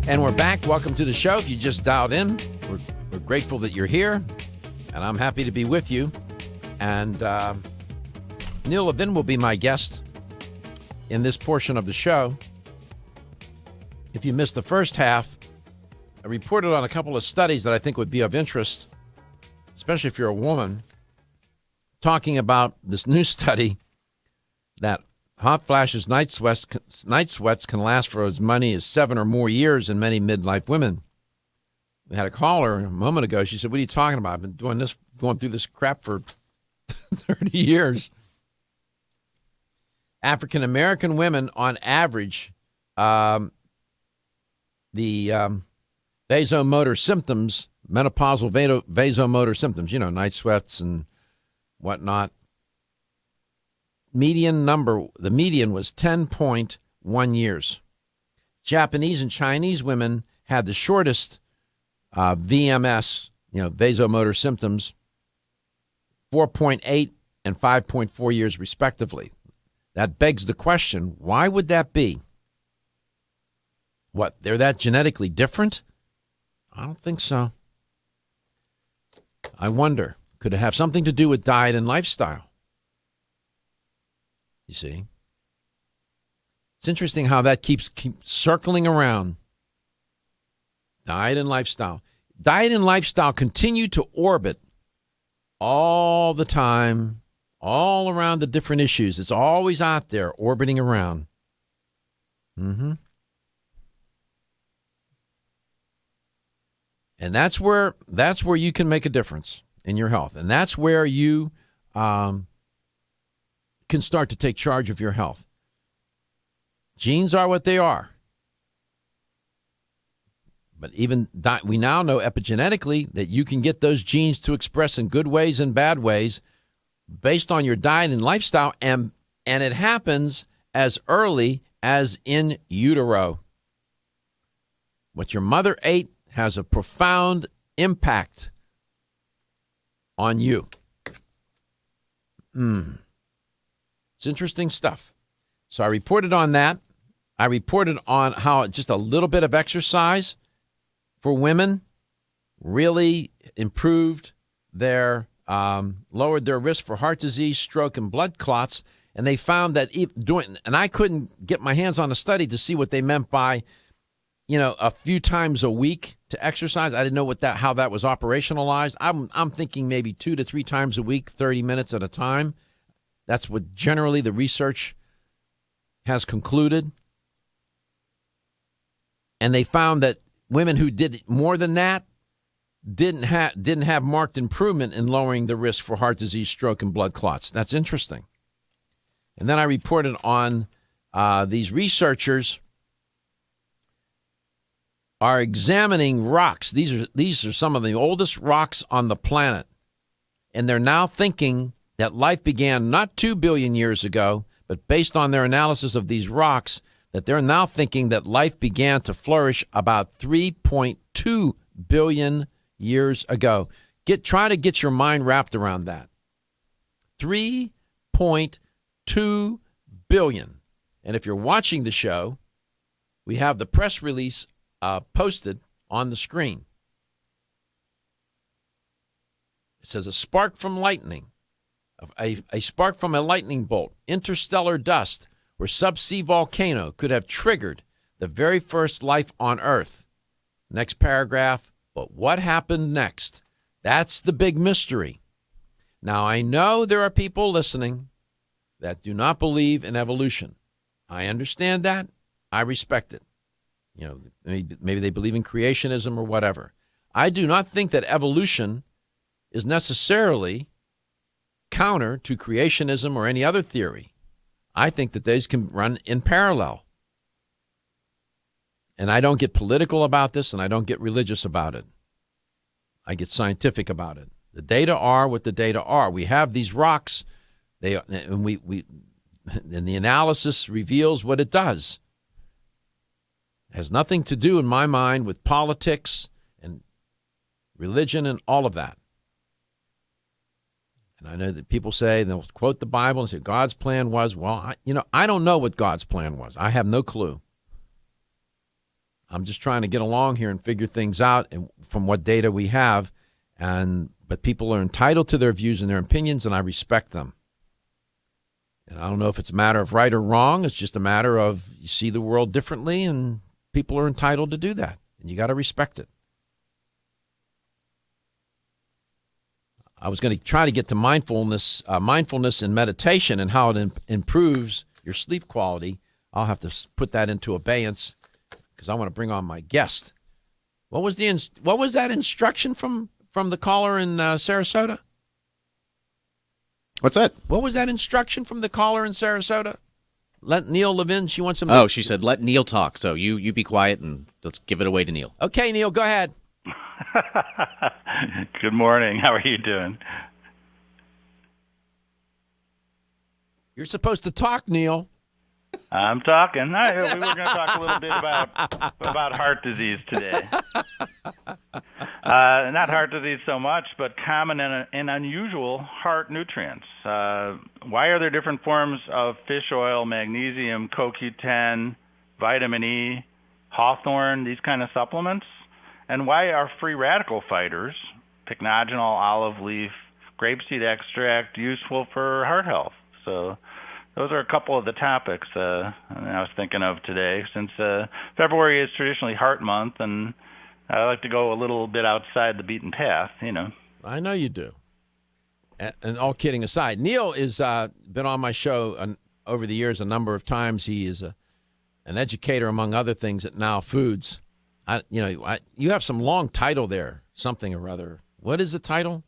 And we're back. Welcome to the show. If you just dialed in, we're grateful that you're here, and I'm happy to be with you. And Neil Levin will be my guest in this portion of the show. If you missed the first half, I reported on a couple of studies that I think would be of interest, especially if you're a woman, talking about this new study that hot flashes, night sweats can last for as many as 7 or more years in many midlife women. We had a caller a moment ago. She said, "What are you talking about? I've been going through this crap for 30 years." African American women, on average, the vasomotor symptoms, menopausal vasomotor symptoms, night sweats and whatnot. The median was 10.1 years. Japanese and Chinese women had the shortest VMS, vasomotor symptoms, 4.8 and 5.4 years respectively. That begs the question, why would that be? What, they're that genetically different? I don't think so. I wonder, could it have something to do with diet and lifestyle? You see? It's interesting how that keeps circling around. Diet and lifestyle. Diet and lifestyle continue to orbit all the time, all around the different issues. It's always out there, orbiting around. And that's where you can make a difference in your health. And that's where you can start to take charge of your health. Genes are what they are. But even we now know epigenetically that you can get those genes to express in good ways and bad ways based on your diet and lifestyle, and it happens as early as in utero. What your mother ate has a profound impact on you. It's interesting stuff. So I reported on that. I reported on how just a little bit of exercise for women really improved their, lowered their risk for heart disease, stroke, and blood clots. And they found that and I couldn't get my hands on a study to see what they meant by, a few times a week to exercise. I didn't know how that was operationalized. I'm thinking maybe 2 to 3 times a week, 30 minutes at a time. That's what generally the research has concluded. And they found that women who did more than that didn't have marked improvement in lowering the risk for heart disease, stroke, and blood clots. That's interesting. And then I reported on these researchers are examining rocks. These are some of the oldest rocks on the planet. And they're now thinking that life began not 2 billion years ago, but based on their analysis of these rocks, that they're now thinking that life began to flourish about 3.2 billion years ago. Try to get your mind wrapped around that. 3.2 billion. And if you're watching the show, we have the press release posted on the screen. It says a spark from lightning, a spark from a lightning bolt, interstellar dust, or subsea volcano could have triggered the very first life on Earth. Next paragraph, but what happened next? That's the big mystery. Now, I know there are people listening that do not believe in evolution. I understand that. I respect it. You know, maybe they believe in creationism or whatever. I do not think that evolution is necessarily counter to creationism or any other theory. I think that these can run in parallel. And I don't get political about this, and I don't get religious about it. I get scientific about it. The data are what the data are. We have these rocks, and the analysis reveals what it does. It has nothing to do, in my mind, with politics and religion and all of that. And I know that people say, they'll quote the Bible and say, God's plan was, well, I don't know what God's plan was. I have no clue. I'm just trying to get along here and figure things out and from what data we have. But people are entitled to their views and their opinions, and I respect them. And I don't know if it's a matter of right or wrong. It's just a matter of you see the world differently, and people are entitled to do that, and you got to respect it. I was going to try to get to mindfulness and meditation and how it improves your sleep quality. I'll have to put that into abeyance because I want to bring on my guest. What was that instruction from the caller in Sarasota? What's that? What was that instruction from the caller in Sarasota? Let Neil Levin. She wants him. Oh, she said, let Neil talk. So you be quiet and let's give it away to Neil. Okay, Neil, go ahead. Good morning. How are you doing? You're supposed to talk, Neil. I'm talking. We were going to talk a little bit about heart disease today. Not heart disease so much, but common and unusual heart nutrients. Why are there different forms of fish oil, magnesium, CoQ10, vitamin E, hawthorn, these kind of supplements? And why are free radical fighters, pycnogenol, olive leaf, grapeseed extract, useful for heart health? So those are a couple of the topics I was thinking of today, since February is traditionally Heart Month, and I like to go a little bit outside the beaten path, I know you do. And all kidding aside, Neil has been on my show over the years a number of times. He is an educator, among other things, at Now Foods. You have some long title there, something or other. What is the title?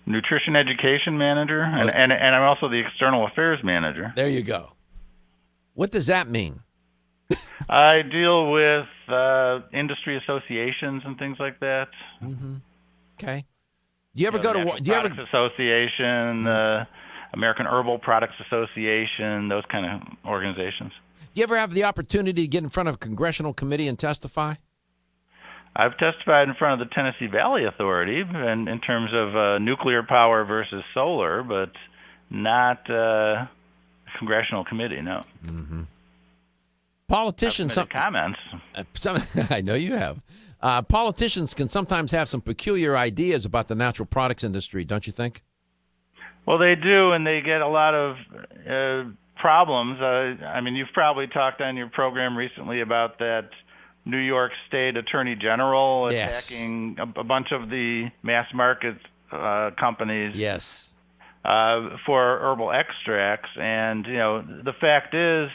Nutrition Education Manager, and I'm also the External Affairs Manager. There you go. What does that mean? I deal with industry associations and things like that. Mm-hmm. Okay. Do you ever go to Products Association, American Herbal Products Association, those kind of organizations? Do you ever have the opportunity to get in front of a congressional committee and testify? I've testified in front of the Tennessee Valley Authority in terms of nuclear power versus solar, but not a congressional committee, no. Mm-hmm. Politicians... comments. I know you have. Politicians can sometimes have some peculiar ideas about the natural products industry, don't you think? Well, they do, and they get a lot of problems. You've probably talked on your program recently about that New York State Attorney General attacking a bunch of the mass market companies for herbal extracts. And, the fact is,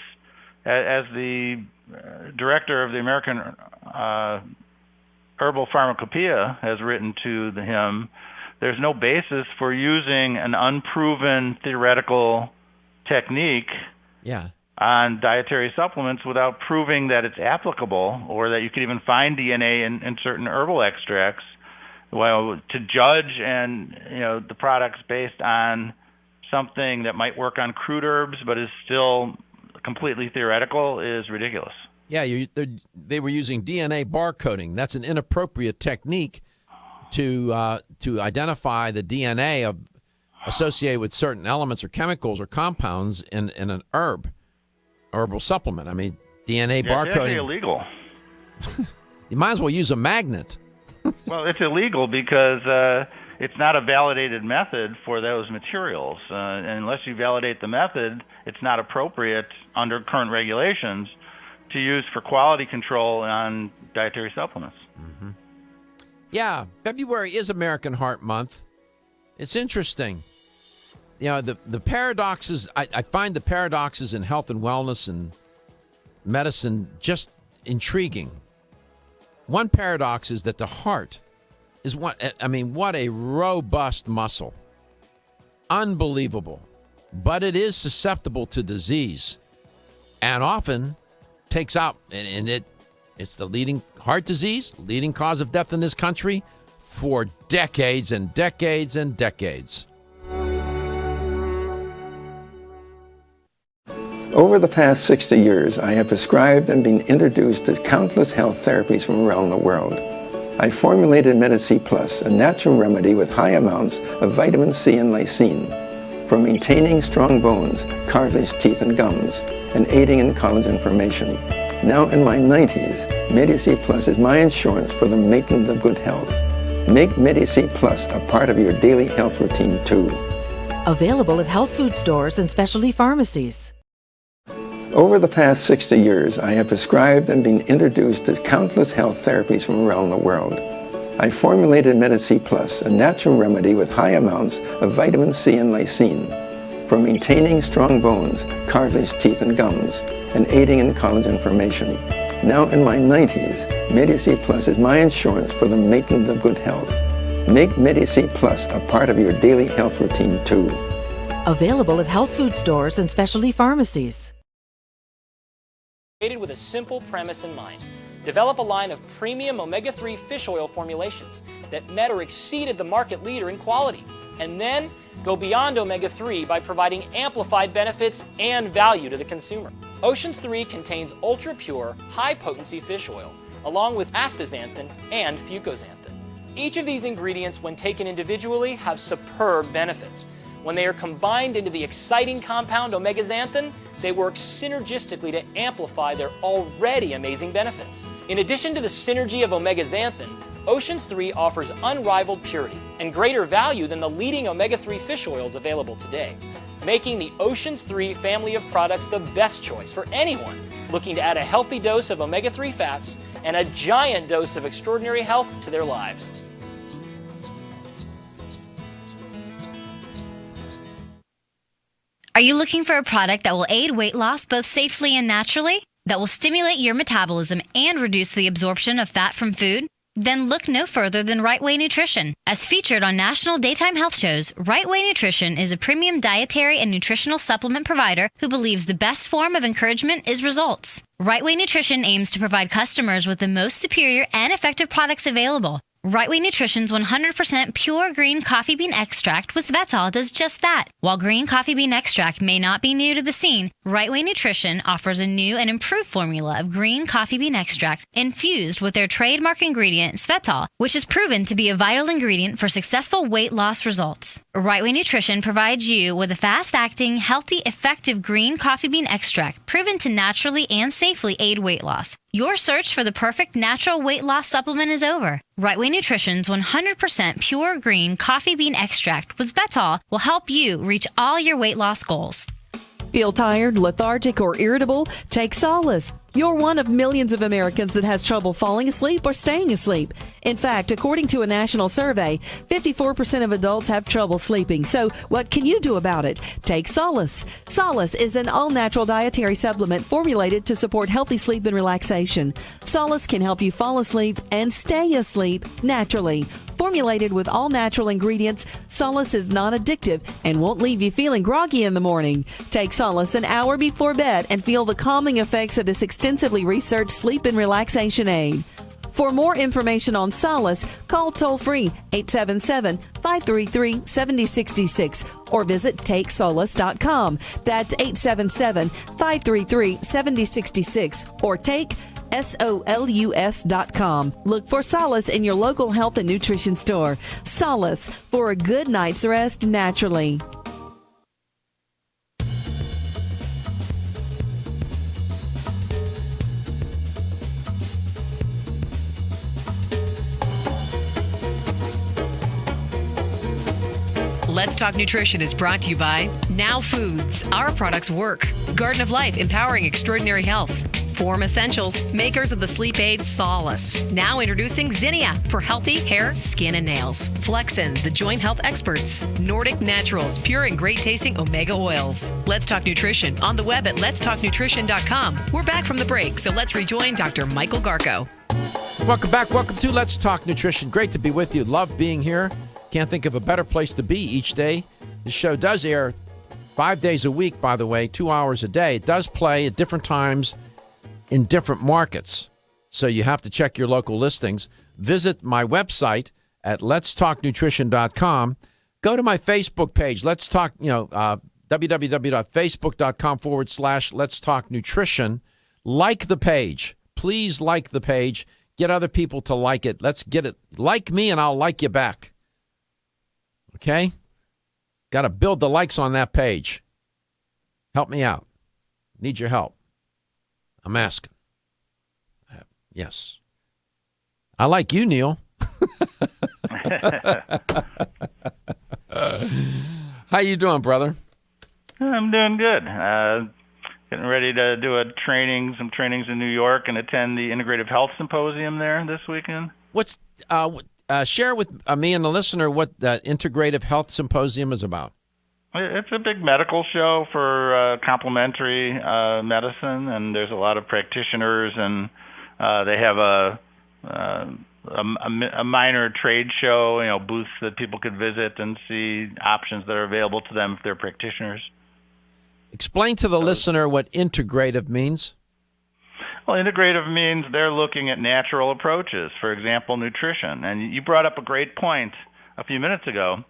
as the director of the American Herbal Pharmacopoeia has written to him, there's no basis for using an unproven theoretical technique on dietary supplements without proving that it's applicable, or that you could even find DNA in certain herbal extracts. Well, to judge the products based on something that might work on crude herbs but is still completely theoretical is ridiculous. Yeah, they were using DNA barcoding. That's an inappropriate technique to identify the DNA associated with certain elements or chemicals or compounds in an herbal supplement. DNA barcoding. It's actually illegal. You might as well use a magnet. Well, it's illegal because it's not a validated method for those materials. And unless you validate the method, it's not appropriate under current regulations to use for quality control on dietary supplements. Mm-hmm. Yeah, February is American Heart Month. It's interesting. You know, the paradoxes, I find the paradoxes in health and wellness and medicine just intriguing. One paradox is that the heart is what a robust muscle. Unbelievable. But it is susceptible to disease and often takes out, and it's the leading heart disease, leading cause of death in this country for decades and decades and decades. Over the past 60 years, I have prescribed and been introduced to countless health therapies from around the world. I formulated Medi-C Plus, a natural remedy with high amounts of vitamin C and lysine for maintaining strong bones, cartilage, teeth, and gums, and aiding in collagen formation. Now in my 90s, Medi-C Plus is my insurance for the maintenance of good health. Make Medi-C Plus a part of your daily health routine too. Available at health food stores and specialty pharmacies. Over the past 60 years, I have prescribed and been introduced to countless health therapies from around the world. I formulated Medi-C Plus, a natural remedy with high amounts of vitamin C and lysine for maintaining strong bones, cartilage, teeth, and gums, and aiding in collagen formation. Now in my 90s, Medi-C Plus is my insurance for the maintenance of good health. Make Medi-C Plus a part of your daily health routine too. Available at health food stores and specialty pharmacies. With a simple premise in mind. Develop a line of premium omega-3 fish oil formulations that met or exceeded the market leader in quality. And then go beyond omega-3 by providing amplified benefits and value to the consumer. Oceans 3 contains ultra-pure, high-potency fish oil, along with astaxanthin and fucoxanthin. Each of these ingredients, when taken individually, have superb benefits. When they are combined into the exciting compound omega-xanthin, they work synergistically to amplify their already amazing benefits. In addition to the synergy of omega-xanthin, Oceans 3 offers unrivaled purity and greater value than the leading omega-3 fish oils available today, making the Oceans 3 family of products the best choice for anyone looking to add a healthy dose of omega-3 fats and a giant dose of extraordinary health to their lives. Are you looking for a product that will aid weight loss both safely and naturally? That will stimulate your metabolism and reduce the absorption of fat from food? Then look no further than Right Way Nutrition. As featured on national daytime health shows, Right Way Nutrition is a premium dietary and nutritional supplement provider who believes the best form of encouragement is results. Right Way Nutrition aims to provide customers with the most superior and effective products available. Right Way Nutrition's 100% pure green coffee bean extract with Svetol does just that. While green coffee bean extract may not be new to the scene, Right Way Nutrition offers a new and improved formula of green coffee bean extract infused with their trademark ingredient Svetol, which is proven to be a vital ingredient for successful weight loss results. Right Way Nutrition provides you with a fast-acting, healthy, effective green coffee bean extract proven to naturally and safely aid weight loss. Your search for the perfect natural weight loss supplement is over. Right Way Nutrition's 100% pure green coffee bean extract with Svetol will help you reach all your weight loss goals. Feel tired, lethargic, or irritable? Take solace. You're one of millions of Americans that has trouble falling asleep or staying asleep. In fact, according to a national survey, 54% of adults have trouble sleeping. So what can you do about it? Take Solace. Solace is an all-natural dietary supplement formulated to support healthy sleep and relaxation. Solace can help you fall asleep and stay asleep naturally. Formulated with all natural ingredients, Solace is non-addictive and won't leave you feeling groggy in the morning. Take Solace an hour before bed and feel the calming effects of this extensively researched sleep and relaxation aid. For more information on Solace, call toll-free 877-533-7066 or visit takesolace.com. That's 877-533-7066 or take SOLUS.com. Look for Solace in your local health and nutrition store. Solace for a good night's rest naturally. Let's Talk Nutrition is brought to you by Now Foods. Our products work. Garden of Life, empowering extraordinary health. Form Essentials, makers of the sleep aid Solace. Now introducing Zinnia for healthy hair, skin, and nails. Flexin, the joint health experts. Nordic Naturals, pure and great tasting omega oils. Let's Talk Nutrition on the web at letstalknutrition.com. We're back from the break, so let's rejoin Dr. Michael Garko. Welcome back. Welcome to Let's Talk Nutrition. Great to be with you. Love being here. Can't think of a better place to be each day. The show does air 5 days a week, by the way, 2 hours a day. It does play at different times in different markets. So you have to check your local listings. Visit my website at letstalknutrition.com. Go to my Facebook page. Let's talk, www.facebook.com/Let's Talk Nutrition. Like the page. Please like the page. Get other people to like it. Let's get it. Like me and I'll like you back. Okay? Got to build the likes on that page. Help me out. Need your help. I'm asking. Yes. I like you, Neil. How you doing, brother? I'm doing good. Getting ready to do some trainings in New York and attend the Integrative Health Symposium there this weekend. What's share with me and the listener what the Integrative Health Symposium is about. It's a big medical show for complementary medicine, and there's a lot of practitioners, and they have a minor trade show, booths that people could visit and see options that are available to them if they're practitioners. Explain to the listener what integrative means. Well, integrative means they're looking at natural approaches, for example, nutrition. And you brought up a great point a few minutes ago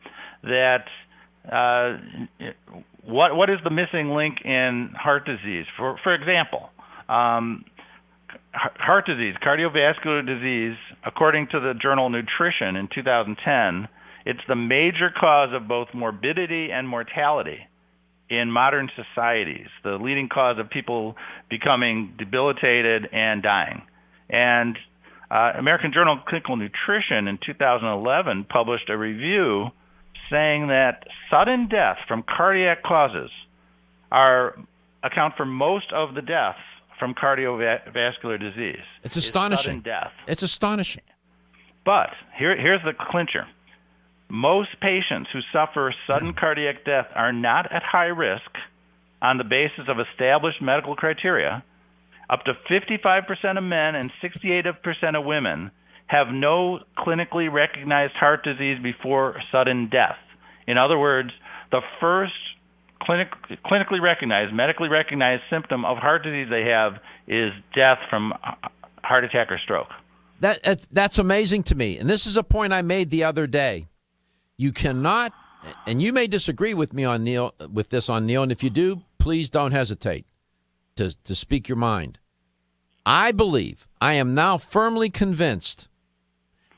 that what is the missing link in heart disease? For example, heart disease, cardiovascular disease, according to the journal Nutrition in 2010, it's the major cause of both morbidity and mortality in modern societies, the leading cause of people becoming debilitated and dying. And American Journal of Clinical Nutrition in 2011 published a review saying that sudden death from cardiac causes account for most of the deaths from cardiovascular disease. It's astonishing. Sudden death. It's astonishing. But here's the clincher. Most patients who suffer sudden cardiac death are not at high risk on the basis of established medical criteria. Up to 55% of men and 68% of women have no clinically recognized heart disease before sudden death. In other words, the first clinically recognized, medically recognized symptom of heart disease they have is death from heart attack or stroke. That's amazing to me. And this is a point I made the other day. You cannot, and you may disagree with me on Neil, and if you do, please don't hesitate to speak your mind. I am now firmly convinced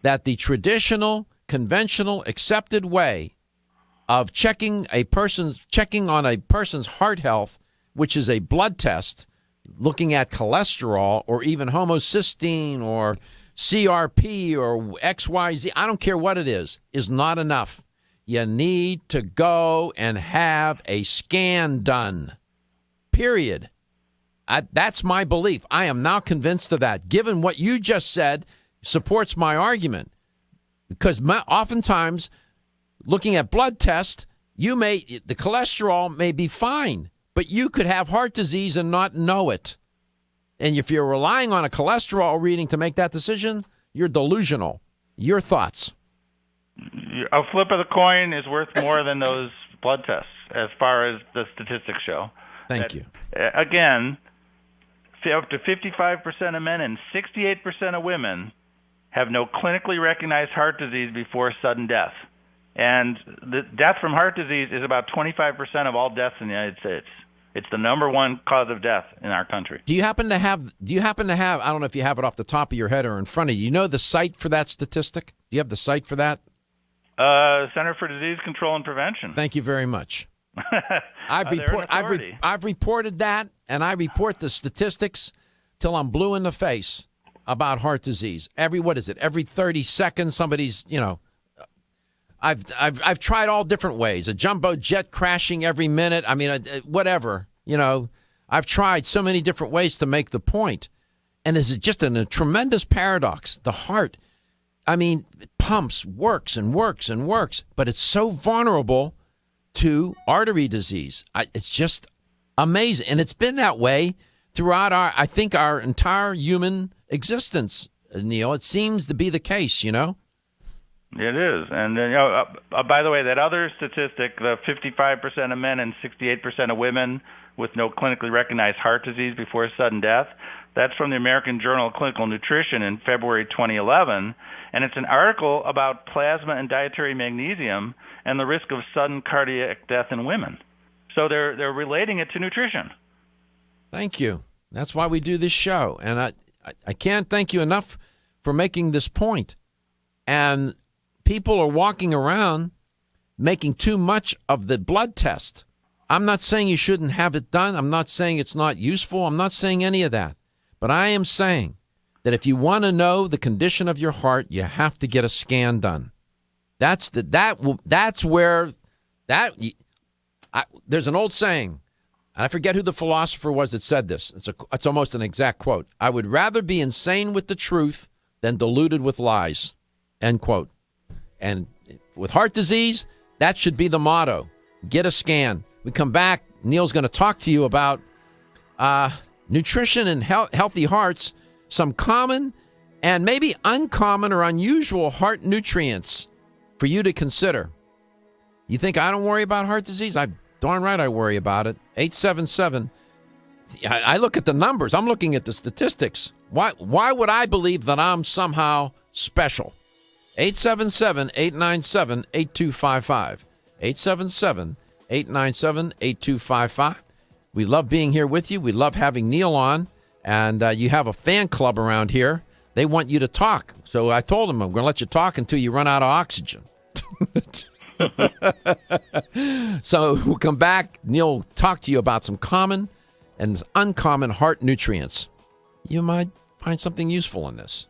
that the traditional, conventional, accepted way of checking on a person's heart health, which is a blood test, looking at cholesterol or even homocysteine or CRP or XYZ, I don't care what it is not enough. You need to go and have a scan done. Period. That's my belief. I am now convinced of that. Given what you just said, supports my argument. Because oftentimes, looking at blood tests, the cholesterol may be fine, but you could have heart disease and not know it. And if you're relying on a cholesterol reading to make that decision, you're delusional. Your thoughts? A flip of the coin is worth more than those blood tests, as far as the statistics show. Thank you. Again, up to 55% of men and 68% of women have no clinically recognized heart disease before sudden death. And the death from heart disease is about 25% of all deaths in the United States. It's the number one cause of death in our country. Do you happen to have, I don't know if you have it off the top of your head or in front of you, the site for that statistic? Do you have the site for that? Center for Disease Control and Prevention. Thank you very much. I've reported that, and I report the statistics till I'm blue in the face about heart disease. Every 30 seconds, somebody's, I've tried all different ways. A jumbo jet crashing every minute. I mean, whatever. I've tried so many different ways to make the point. And it's just a tremendous paradox. The heart, it pumps, works and works and works, but it's so vulnerable to artery disease. It's just amazing. And it's been that way throughout our entire human existence, Neil. It seems to be the case, It is. And by the way, that other statistic, the 55% of men and 68% of women with no clinically recognized heart disease before sudden death, that's from the American Journal of Clinical Nutrition in February 2011, and it's an article about plasma and dietary magnesium and the risk of sudden cardiac death in women. So they're relating it to nutrition. Thank you. That's why we do this show, and I can't thank you enough for making this point. And people are walking around making too much of the blood test. I'm not saying you shouldn't have it done. I'm not saying it's not useful. I'm not saying any of that. But I am saying that if you want to know the condition of your heart, you have to get a scan done. There's an old saying, and I forget who the philosopher was that said this. It's almost an exact quote. I would rather be insane with the truth than deluded with lies. End quote. And with heart disease, that should be the motto. Get a scan. We come back. Neil's going to talk to you about nutrition and healthy hearts, some common and maybe uncommon or unusual heart nutrients for you to consider. You think I don't worry about heart disease? I'm darn right I worry about it. 877. I look at the numbers. I'm looking at the statistics. Why would I believe that I'm somehow special? 877-897-8255. 877-897-8255. We love being here with you. We love having Neil on. And you have a fan club around here. They want you to talk. So I told them I'm going to let you talk until you run out of oxygen. So we'll come back. Neil will talk to you about some common and uncommon heart nutrients. You might find something useful in this.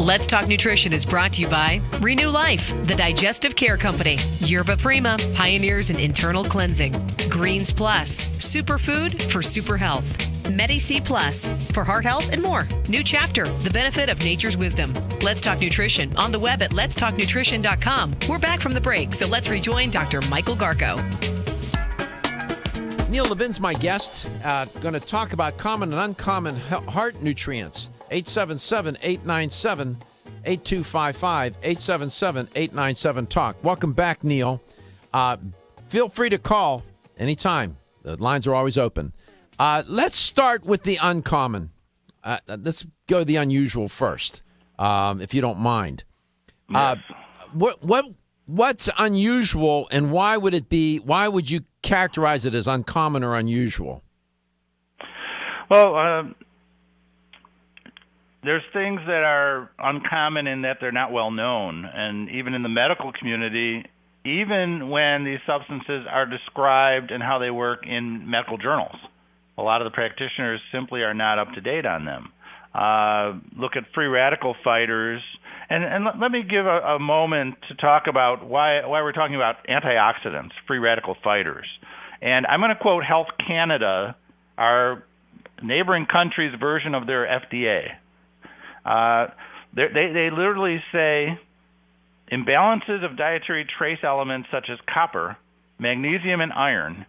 Let's Talk Nutrition is brought to you by Renew Life, the Digestive Care Company, Yerba Prima, pioneers in internal cleansing, Greens Plus, superfood for super health, Medi-C Plus, for heart health and more. New Chapter, the benefit of nature's wisdom. Let's Talk Nutrition, on the web at letstalknutrition.com. We're back from the break, so let's rejoin Dr. Michael Garko. Neil Levin's my guest. Going to talk about common and uncommon heart nutrients. 877-897-8255, 877-897-TALK. Welcome back, Neil. Feel free to call anytime. The lines are always open. Let's start with the uncommon. Let's go the unusual first, if you don't mind. Yes. What's unusual, and why would it be? Why would you characterize it as uncommon or unusual? Well, there's things that are uncommon in that they're not well known, and even in the medical community, even when these substances are described and how they work in medical journals, a lot of the practitioners simply are not up to date on them. Look at free radical fighters. And let me give a moment to talk about why we're talking about antioxidants, free radical fighters. And I'm going to quote Health Canada, our neighboring country's version of their FDA. They literally say imbalances of dietary trace elements such as copper, magnesium, and iron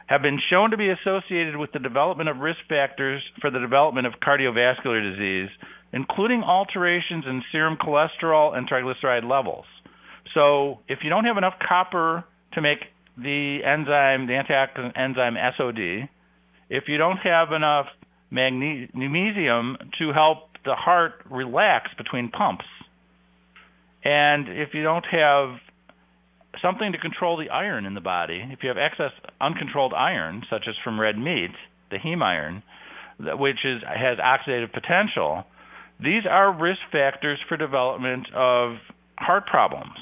have been shown to be associated with the development of risk factors for the development of cardiovascular disease, including alterations in serum cholesterol and triglyceride levels. So if you don't have enough copper to make the enzyme, the antioxidant enzyme SOD, if you don't have enough magnesium to help the heart relax between pumps, and if you don't have something to control the iron in the body, if you have excess uncontrolled iron, such as from red meat, the heme iron, which has oxidative potential, these are risk factors for development of heart problems.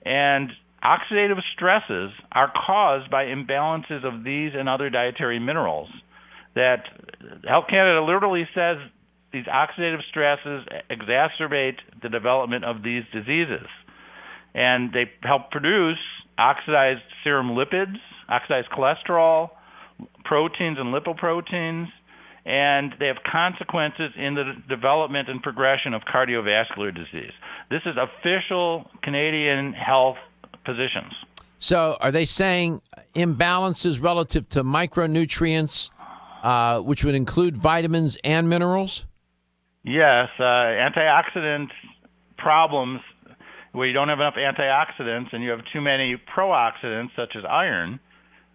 And oxidative stresses are caused by imbalances of these and other dietary minerals. That Health Canada literally says these oxidative stresses exacerbate the development of these diseases. And they help produce oxidized serum lipids, oxidized cholesterol, proteins and lipoproteins, and they have consequences in the development and progression of cardiovascular disease. This is official Canadian health positions. So are they saying imbalances relative to micronutrients, which would include vitamins and minerals? Yes, antioxidant problems where you don't have enough antioxidants and you have too many pro-oxidants, such as iron,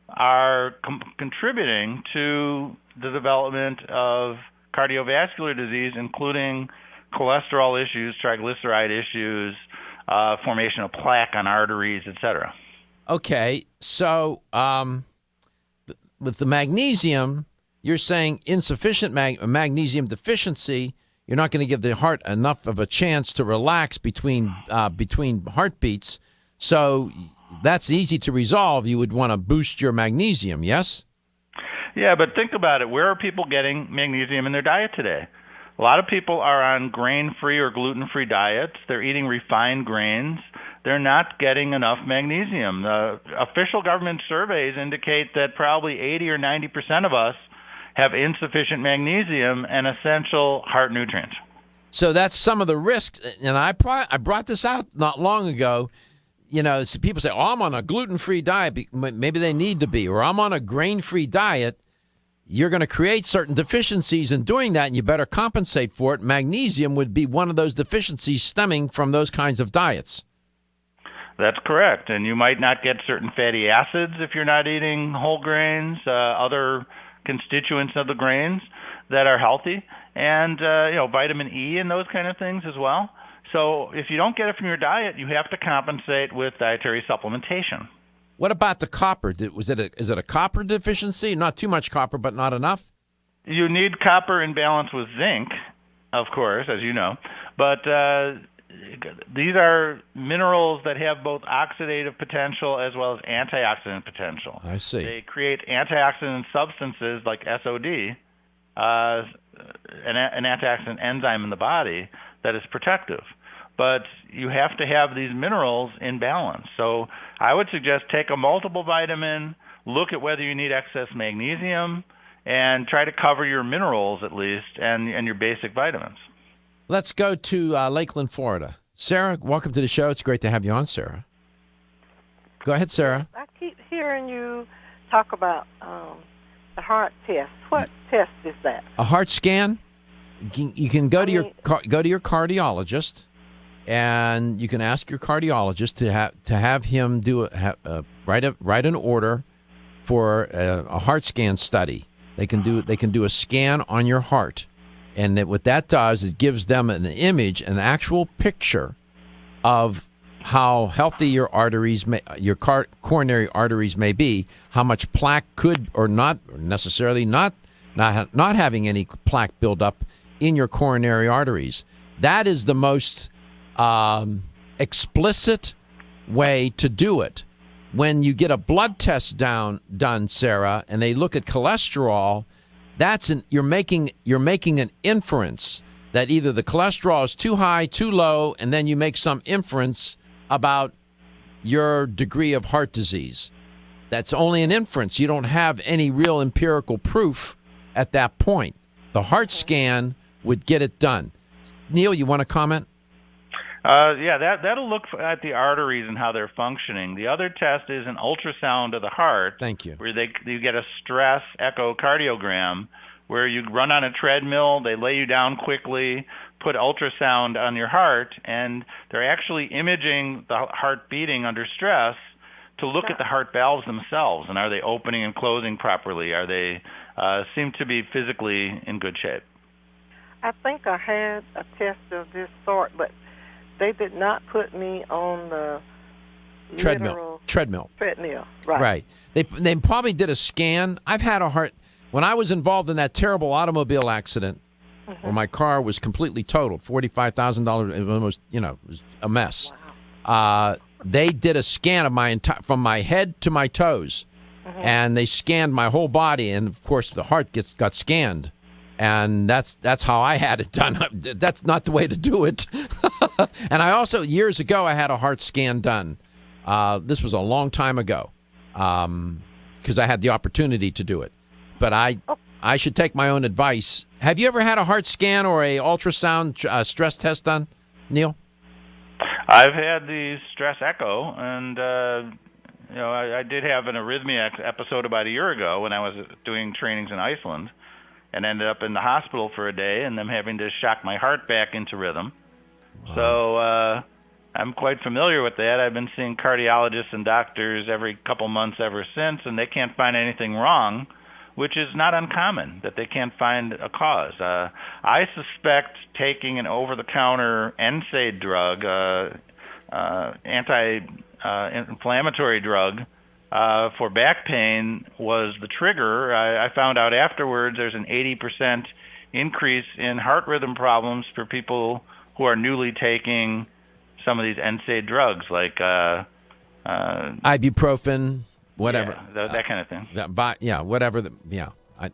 are contributing to the development of cardiovascular disease, including cholesterol issues, triglyceride issues, formation of plaque on arteries, etc. Okay, so with the magnesium, you're saying insufficient magnesium deficiency, you're not going to give the heart enough of a chance to relax between heartbeats. So that's easy to resolve. You would want to boost your magnesium, yes? Yeah, but think about it. Where are people getting magnesium in their diet today? A lot of people are on grain-free or gluten-free diets. They're eating refined grains. They're not getting enough magnesium. The official government surveys indicate that probably 80 or 90% of us have insufficient magnesium, an essential heart nutrient. So that's some of the risks. And I brought this out not long ago. You know, people say, oh, I'm on a gluten-free diet. Maybe they need to be. Or I'm on a grain-free diet. You're going to create certain deficiencies in doing that, and you better compensate for it. Magnesium would be one of those deficiencies stemming from those kinds of diets. That's correct. And you might not get certain fatty acids if you're not eating whole grains, other constituents of the grains that are healthy, and vitamin E and those kind of things as well. So if you don't get it from your diet, you have to compensate with dietary supplementation. What about the copper? Is it a copper deficiency? Not too much copper, but not enough? You need copper in balance with zinc, of course, as you know. But these are minerals that have both oxidative potential as well as antioxidant potential. I see. They create antioxidant substances like SOD, an antioxidant enzyme in the body that is protective. But you have to have these minerals in balance. So I would suggest take a multiple vitamin, look at whether you need excess magnesium, and try to cover your minerals at least and your basic vitamins. Let's go to Lakeland, Florida. Sarah, welcome to the show. It's great to have you on, Sarah. Go ahead, Sarah. I keep hearing you talk about the heart test. What test is that? A heart scan. You can go to your cardiologist, and you can ask your cardiologist to have him do write an order for a heart scan study. They can do a scan on your heart, and what that does is gives them an image, an actual picture of how healthy your arteries, your coronary arteries may be, how much plaque could or not necessarily not having any plaque buildup in your coronary arteries. That is the most explicit way to do it. When you get a blood test done, Sarah, and they look at cholesterol, you're making an inference that either the cholesterol is too high, too low, and then you make some inference about your degree of heart disease. That's only an inference. You don't have any real empirical proof at that point. The heart scan would get it done. Neil, you want to comment? That'll look at the arteries and how they're functioning. The other test is an ultrasound of the heart. Thank you. Where you get a stress echocardiogram, where you run on a treadmill, they lay you down quickly, put ultrasound on your heart, and they're actually imaging the heart beating under stress to look at the heart valves themselves, and are they opening and closing properly? Are they seem to be physically in good shape? I think I had a test of this sort, but they did not put me on the treadmill. Treadmill, right. They probably did a scan. I've had a heart. When I was involved in that terrible automobile accident, where my car was completely totaled, $45,000, it was a mess. Wow. They did a scan of from my head to my toes, and they scanned my whole body, and of course the heart got scanned, and that's how I had it done. That's not the way to do it. And I also, years ago, I had a heart scan done. This was a long time ago, because I had the opportunity to do it. But I should take my own advice. Have you ever had a heart scan or a ultrasound stress test done, Neil? I've had the stress echo, and I did have an arrhythmia episode about a year ago when I was doing trainings in Iceland, and ended up in the hospital for a day, and them having to shock my heart back into rhythm. Wow. So I'm quite familiar with that. I've been seeing cardiologists and doctors every couple months ever since, and they can't find anything wrong, which is not uncommon, that they can't find a cause. I suspect taking an over-the-counter NSAID drug, anti-inflammatory drug, for back pain was the trigger. I found out afterwards there's an 80% increase in heart rhythm problems for people who are newly taking some of these NSAID drugs, like ibuprofen. Whatever. Yeah, that kind of thing. Whatever. I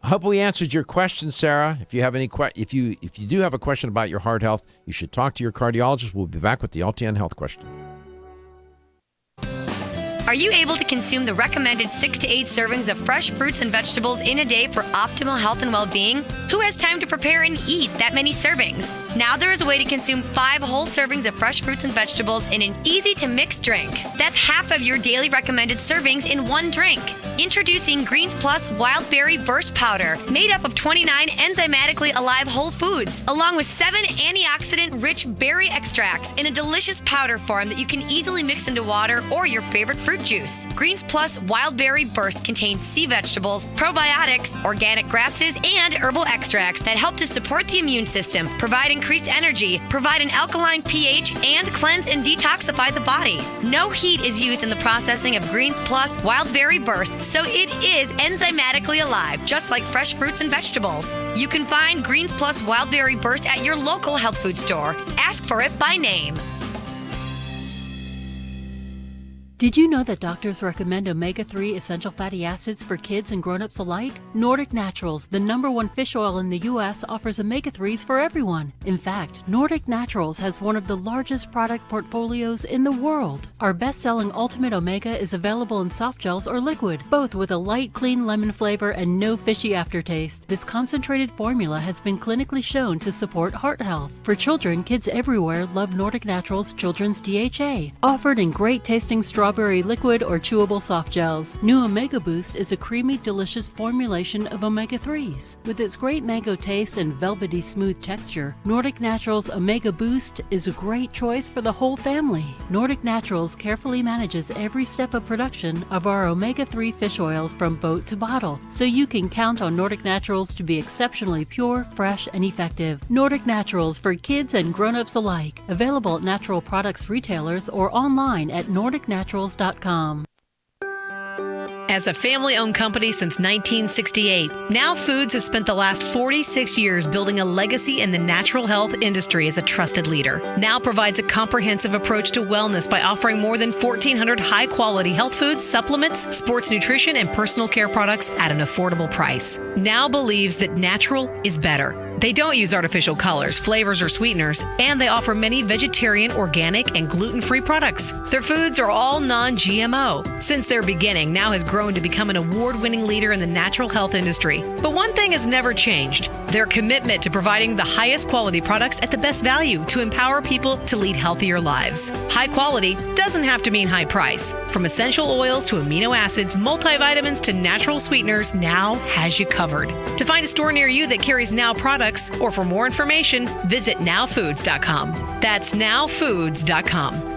hope we answered your question, Sarah. If you have any if you do have a question about your heart health, you should talk to your cardiologist. We'll be back with the LTN Health Question. Are you able to consume the recommended 6 to 8 servings of fresh fruits and vegetables in a day for optimal health and well-being? Who has time to prepare and eat that many servings? Now there is a way to consume 5 whole servings of fresh fruits and vegetables in an easy-to-mix drink. That's half of your daily recommended servings in one drink. Introducing Greens Plus Wild Berry Burst Powder, made up of 29 enzymatically alive whole foods, along with 7 antioxidant-rich berry extracts in a delicious powder form that you can easily mix into water or your favorite fruit juice. Greens Plus Wild Berry Burst contains sea vegetables, probiotics, organic grasses, and herbal extracts that help to support the immune system, provide increased energy, provide an alkaline pH, and cleanse and detoxify the body. No heat is used in the processing of Greens Plus Wild Berry Burst, so it is enzymatically alive, just like fresh fruits and vegetables. You can find Greens Plus Wild Berry Burst at your local health food store. Ask for it by name. Did you know that doctors recommend omega-3 essential fatty acids for kids and grown-ups alike? Nordic Naturals, the #1 fish oil in the U.S., offers omega-3s for everyone. In fact, Nordic Naturals has one of the largest product portfolios in the world. Our best-selling Ultimate Omega is available in soft gels or liquid, both with a light, clean lemon flavor and no fishy aftertaste. This concentrated formula has been clinically shown to support heart health. For children, kids everywhere love Nordic Naturals Children's DHA, offered in great-tasting strawberry liquid or chewable soft gels. New Omega Boost is a creamy, delicious formulation of omega-3s. With its great mango taste and velvety smooth texture, Nordic Naturals Omega Boost is a great choice for the whole family. Nordic Naturals carefully manages every step of production of our omega-3 fish oils from boat to bottle, so you can count on Nordic Naturals to be exceptionally pure, fresh, and effective. Nordic Naturals for kids and grown-ups alike. Available at natural products retailers or online at nordicnaturals.com. As a family-owned company since 1968, Now Foods has spent the last 46 years building a legacy in the natural health industry as a trusted leader. Now provides a comprehensive approach to wellness by offering more than 1,400 high-quality health foods, supplements, sports nutrition, and personal care products at an affordable price. Now believes that natural is better. They don't use artificial colors, flavors, or sweeteners, and they offer many vegetarian, organic, and gluten-free products. Their foods are all non-GMO. Since their beginning, Now has grown to become an award-winning leader in the natural health industry. But one thing has never changed: their commitment to providing the highest quality products at the best value to empower people to lead healthier lives. High quality doesn't have to mean high price. From essential oils to amino acids, multivitamins to natural sweeteners, Now has you covered. To find a store near you that carries Now products, or for more information, visit nowfoods.com. That's nowfoods.com.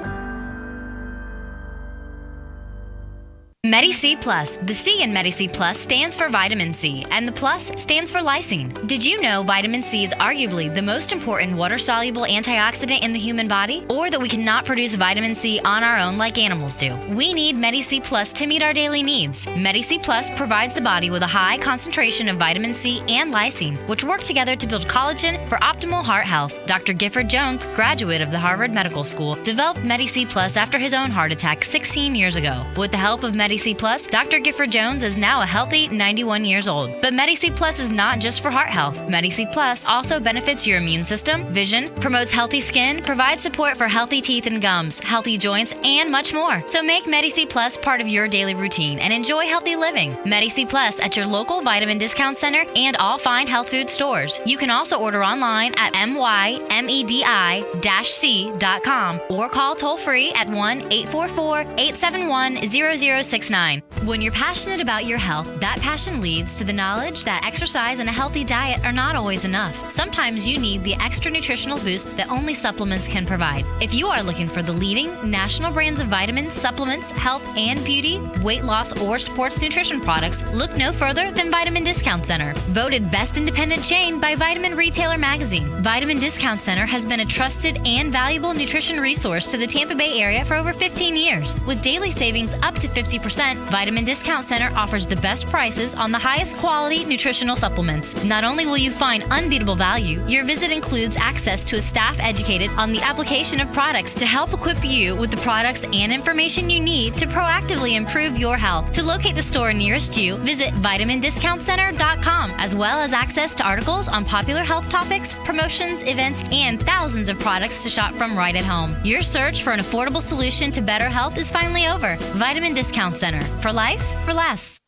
Medi-C Plus. The C in Medi-C Plus stands for vitamin C, and the plus stands for lysine. Did you know vitamin C is arguably the most important water-soluble antioxidant in the human body? Or that we cannot produce vitamin C on our own like animals do? We need Medi-C Plus to meet our daily needs. Medi-C Plus provides the body with a high concentration of vitamin C and lysine, which work together to build collagen for optimal heart health. Dr. Gifford Jones, graduate of the Harvard Medical School, developed Medi-C Plus after his own heart attack 16 years ago. With the help of Medi-C Plus, Dr. Gifford Jones is now a healthy 91 years old. But Medi-C Plus is not just for heart health. Medi-C Plus also benefits your immune system, vision, promotes healthy skin, provides support for healthy teeth and gums, healthy joints, and much more. So make Medi-C Plus part of your daily routine and enjoy healthy living. Medi-C Plus at your local vitamin discount center and all fine health food stores. You can also order online at mymedi-c.com or call toll-free at 1-844-871-0069. When you're passionate about your health, that passion leads to the knowledge that exercise and a healthy diet are not always enough. Sometimes you need the extra nutritional boost that only supplements can provide. If you are looking for the leading national brands of vitamins, supplements, health and beauty, weight loss, or sports nutrition products, look no further than Vitamin Discount Center. Voted best independent chain by Vitamin Retailer Magazine, Vitamin Discount Center has been a trusted and valuable nutrition resource to the Tampa Bay area for over 15 years. With daily savings up to 50%, Vitamin Discount Center offers the best prices on the highest quality nutritional supplements. Not only will you find unbeatable value, your visit includes access to a staff educated on the application of products to help equip you with the products and information you need to proactively improve your health. To locate the store nearest you, visit vitamindiscountcenter.com, as well as access to articles on popular health topics, promotions, events, and thousands of products to shop from right at home. Your search for an affordable solution to better health is finally over. Vitamin Discount Center. For life, for less.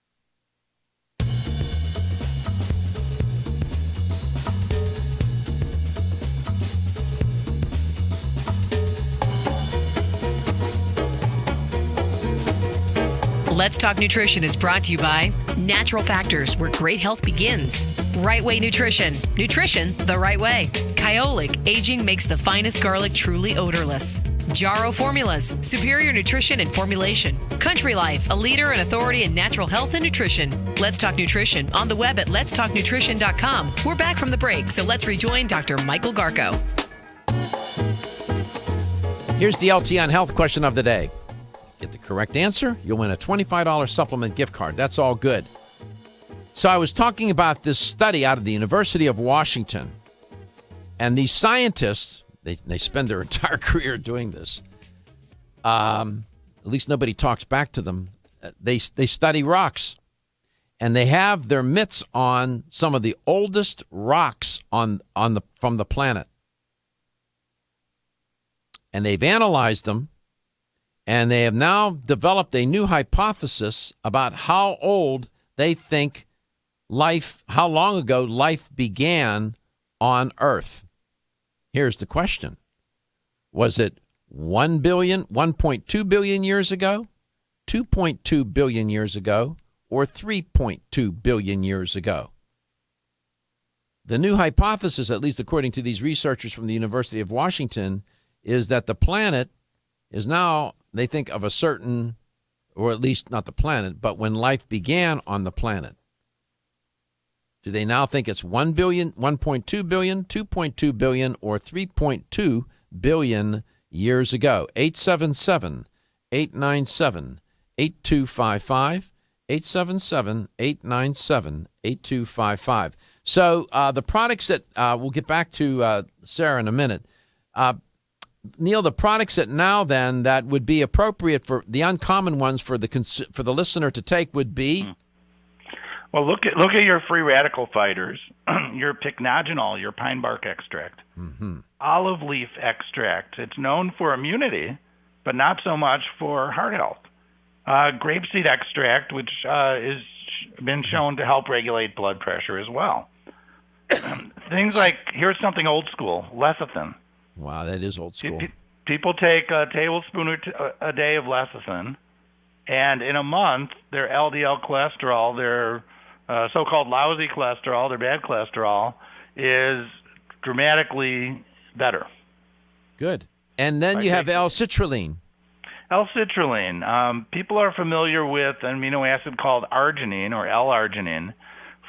Let's Talk Nutrition is brought to you by Natural Factors, where great health begins. Right Way Nutrition. Nutrition the right way. Kyolic, aging makes the finest garlic truly odorless. Jarrow Formulas, superior nutrition and formulation. Country Life, a leader and authority in natural health and nutrition. Let's Talk Nutrition on the web at letstalknutrition.com. We're back from the break, so let's rejoin Dr. Michael Garko. Here's the LT on Health question of the day. Get the correct answer, you'll win a $25 supplement gift card. That's all good. So I was talking about this study out of the University of Washington. And these scientists, they spend their entire career doing this. at least nobody talks back to them. They study rocks, and they have their mitts on some of the oldest rocks from the planet. And they've analyzed them, and they have now developed a new hypothesis about how old they think how long ago life began on Earth. Here's the question. Was it 1 billion, 1.2 billion years ago, 2.2 billion years ago, or 3.2 billion years ago? The new hypothesis, at least according to these researchers from the University of Washington, is that the planet is now, they think of a certain, or at least not the planet, but when life began on the planet. Do they now think it's 1 billion, 1.2 billion, 2.2 billion, or 3.2 billion years ago? 877-897-8255, 877-897-8255. So the products that we'll get back to Sarah in a minute. Neil, the products that would be appropriate for the uncommon ones for the listener to take would be. Well, look at your free radical fighters, your pycnogenol, your pine bark extract, olive leaf extract. It's known for immunity, but not so much for heart health. Grapeseed extract, which has been shown to help regulate blood pressure as well. Things like, here's something old school, lecithin. Wow, that is old school. People take a tablespoon a day of lecithin, and in a month, their LDL cholesterol, their so-called lousy cholesterol, their bad cholesterol, is dramatically better. Good. And then you have L-citrulline. L-citrulline. People are familiar with an amino acid called arginine or L-arginine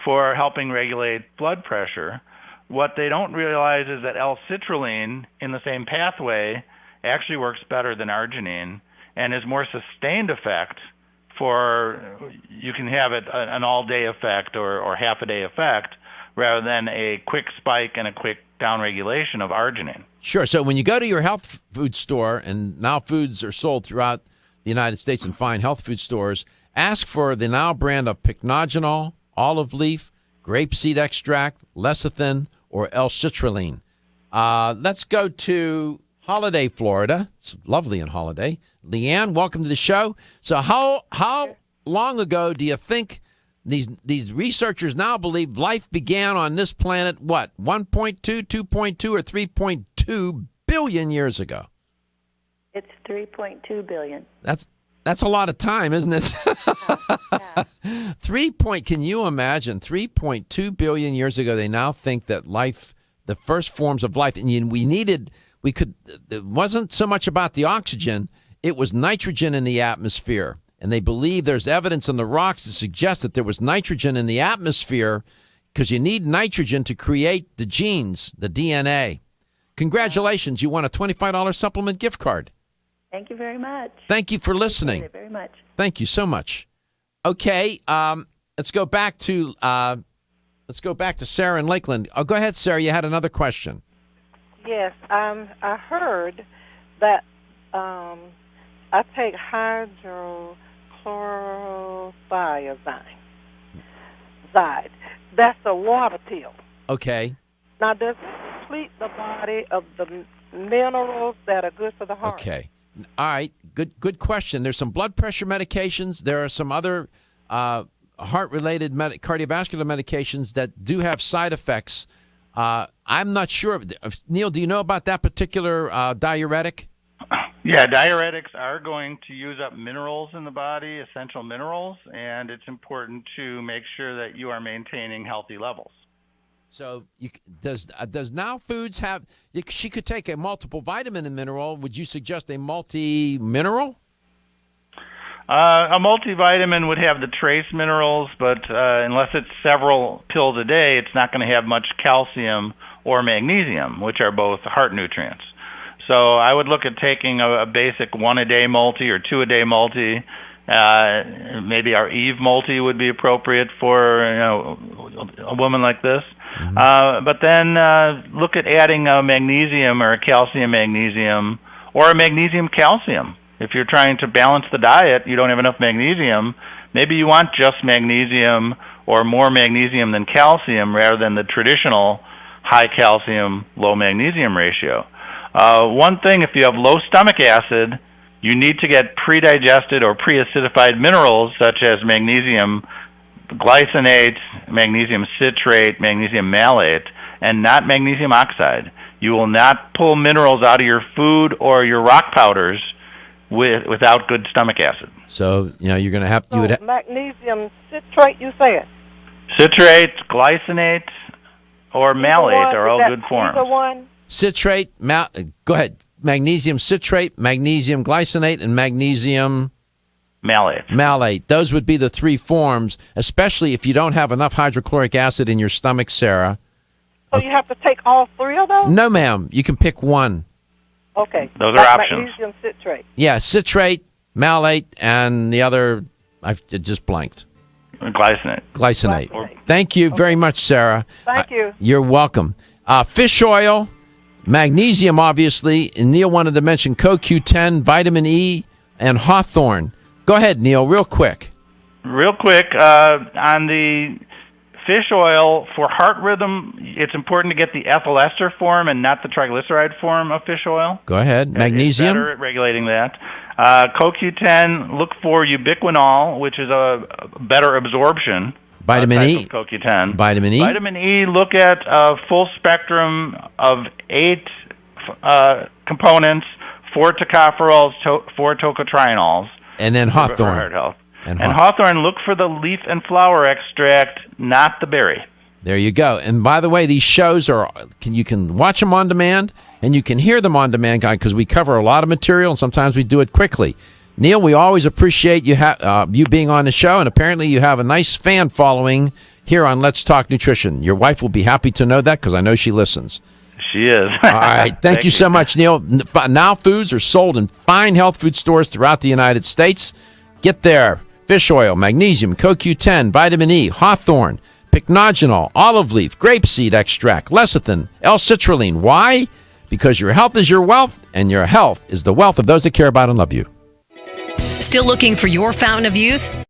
for helping regulate blood pressure. What they don't realize is that L-citrulline in the same pathway actually works better than arginine and is more sustained effect you can have it an all-day effect or half-a-day effect rather than a quick spike and a quick downregulation of arginine. Sure. So when you go to your health food store, and now foods are sold throughout the United States in fine health food stores, ask for the now brand of pycnogenol, olive leaf, grapeseed extract, lecithin, or L-citrulline. Let's go to Holiday, Florida. It's lovely in Holiday. Leanne, welcome to the show. So how long ago do you think these researchers now believe life began on this planet, 1.2, 2.2, or 3.2 billion years ago? It's 3.2 billion. That's a lot of time, isn't it? Yeah. Can you imagine 3.2 billion years ago, they now think that life, the first forms of life, and it wasn't so much about the oxygen, it was nitrogen in the atmosphere. And they believe there's evidence in the rocks to suggest that there was nitrogen in the atmosphere because you need nitrogen to create the genes, the DNA. Congratulations, you won a $25 supplement gift card. Thank you very much. Thank you for listening. Appreciate it very much. Thank you so much. Okay, let's go back to Sarah in Lakeland. Oh, go ahead, Sarah. You had another question. Yes, I heard that I take hydrochlorothiazide. That's a water pill. Okay. Now, does it deplete the body of the minerals that are good for the heart? Okay. All right. Good question. There's some blood pressure medications. There are some other heart-related cardiovascular medications that do have side effects. I'm not sure. Neil, do you know about that particular diuretic? Yeah, diuretics are going to use up minerals in the body, essential minerals, and it's important to make sure that you are maintaining healthy levels. So does Now Foods have, she could take a multiple vitamin and mineral. Would you suggest a multi-mineral? A multivitamin would have the trace minerals, but unless it's several pills a day, it's not going to have much calcium or magnesium, which are both heart nutrients. So I would look at taking a basic 1-a-day multi or 2-a-day multi. Maybe our Eve multi would be appropriate for a woman like this. Mm-hmm. But then look at adding a magnesium or a calcium magnesium or a magnesium calcium. If you're trying to balance the diet, you don't have enough magnesium, maybe you want just magnesium or more magnesium than calcium rather than the traditional high calcium, low magnesium ratio. One thing, if you have low stomach acid, you need to get pre-digested or pre-acidified minerals such as magnesium glycinate, magnesium citrate, magnesium malate, and not magnesium oxide. You will not pull minerals out of your food or your rock powders without good stomach acid. So, you're going to have... magnesium citrate, you said? Citrate, glycinate, or malate are all good forms. Either one? Citrate, go ahead. Magnesium citrate, magnesium glycinate, and magnesium... malate. Those would be the three forms, especially if you don't have enough hydrochloric acid in your stomach, Sarah. So you have to take all three of those? No, ma'am. You can pick one. Okay. Those are options. Magnesium citrate. Yeah, citrate, malate, and the other, I've just blanked. Glycinate. Thank you very much, Sarah. Thank you. You're welcome. Fish oil, magnesium, obviously. And Neil wanted to mention CoQ10, vitamin E, and hawthorn. Go ahead, Neil, real quick. On the fish oil, for heart rhythm, it's important to get the ethyl ester form and not the triglyceride form of fish oil. Go ahead. Magnesium? It's better at regulating that. CoQ10, look for ubiquinol, which is a better absorption. Vitamin E. CoQ10. Vitamin E. Vitamin E, look at a full spectrum of 8 components, 4 tocopherols, 4 tocotrienols. And then hawthorn. For heart health. And hawthorn, look for the leaf and flower extract, not the berry. There you go. And by the way, these shows you can watch them on demand and you can hear them on demand, because we cover a lot of material and sometimes we do it quickly. Neil, we always appreciate you being on the show, and apparently you have a nice fan following here on Let's Talk Nutrition. Your wife will be happy to know that because I know she listens. She is. All right. Thank you so much, Neil. Now foods are sold in fine health food stores throughout the United States. Get there. Fish oil, magnesium, CoQ10, vitamin E, hawthorn, pycnogenol, olive leaf, grapeseed extract, lecithin, L-citrulline. Why? Because your health is your wealth, and your health is the wealth of those that care about and love you. Still looking for your fountain of youth?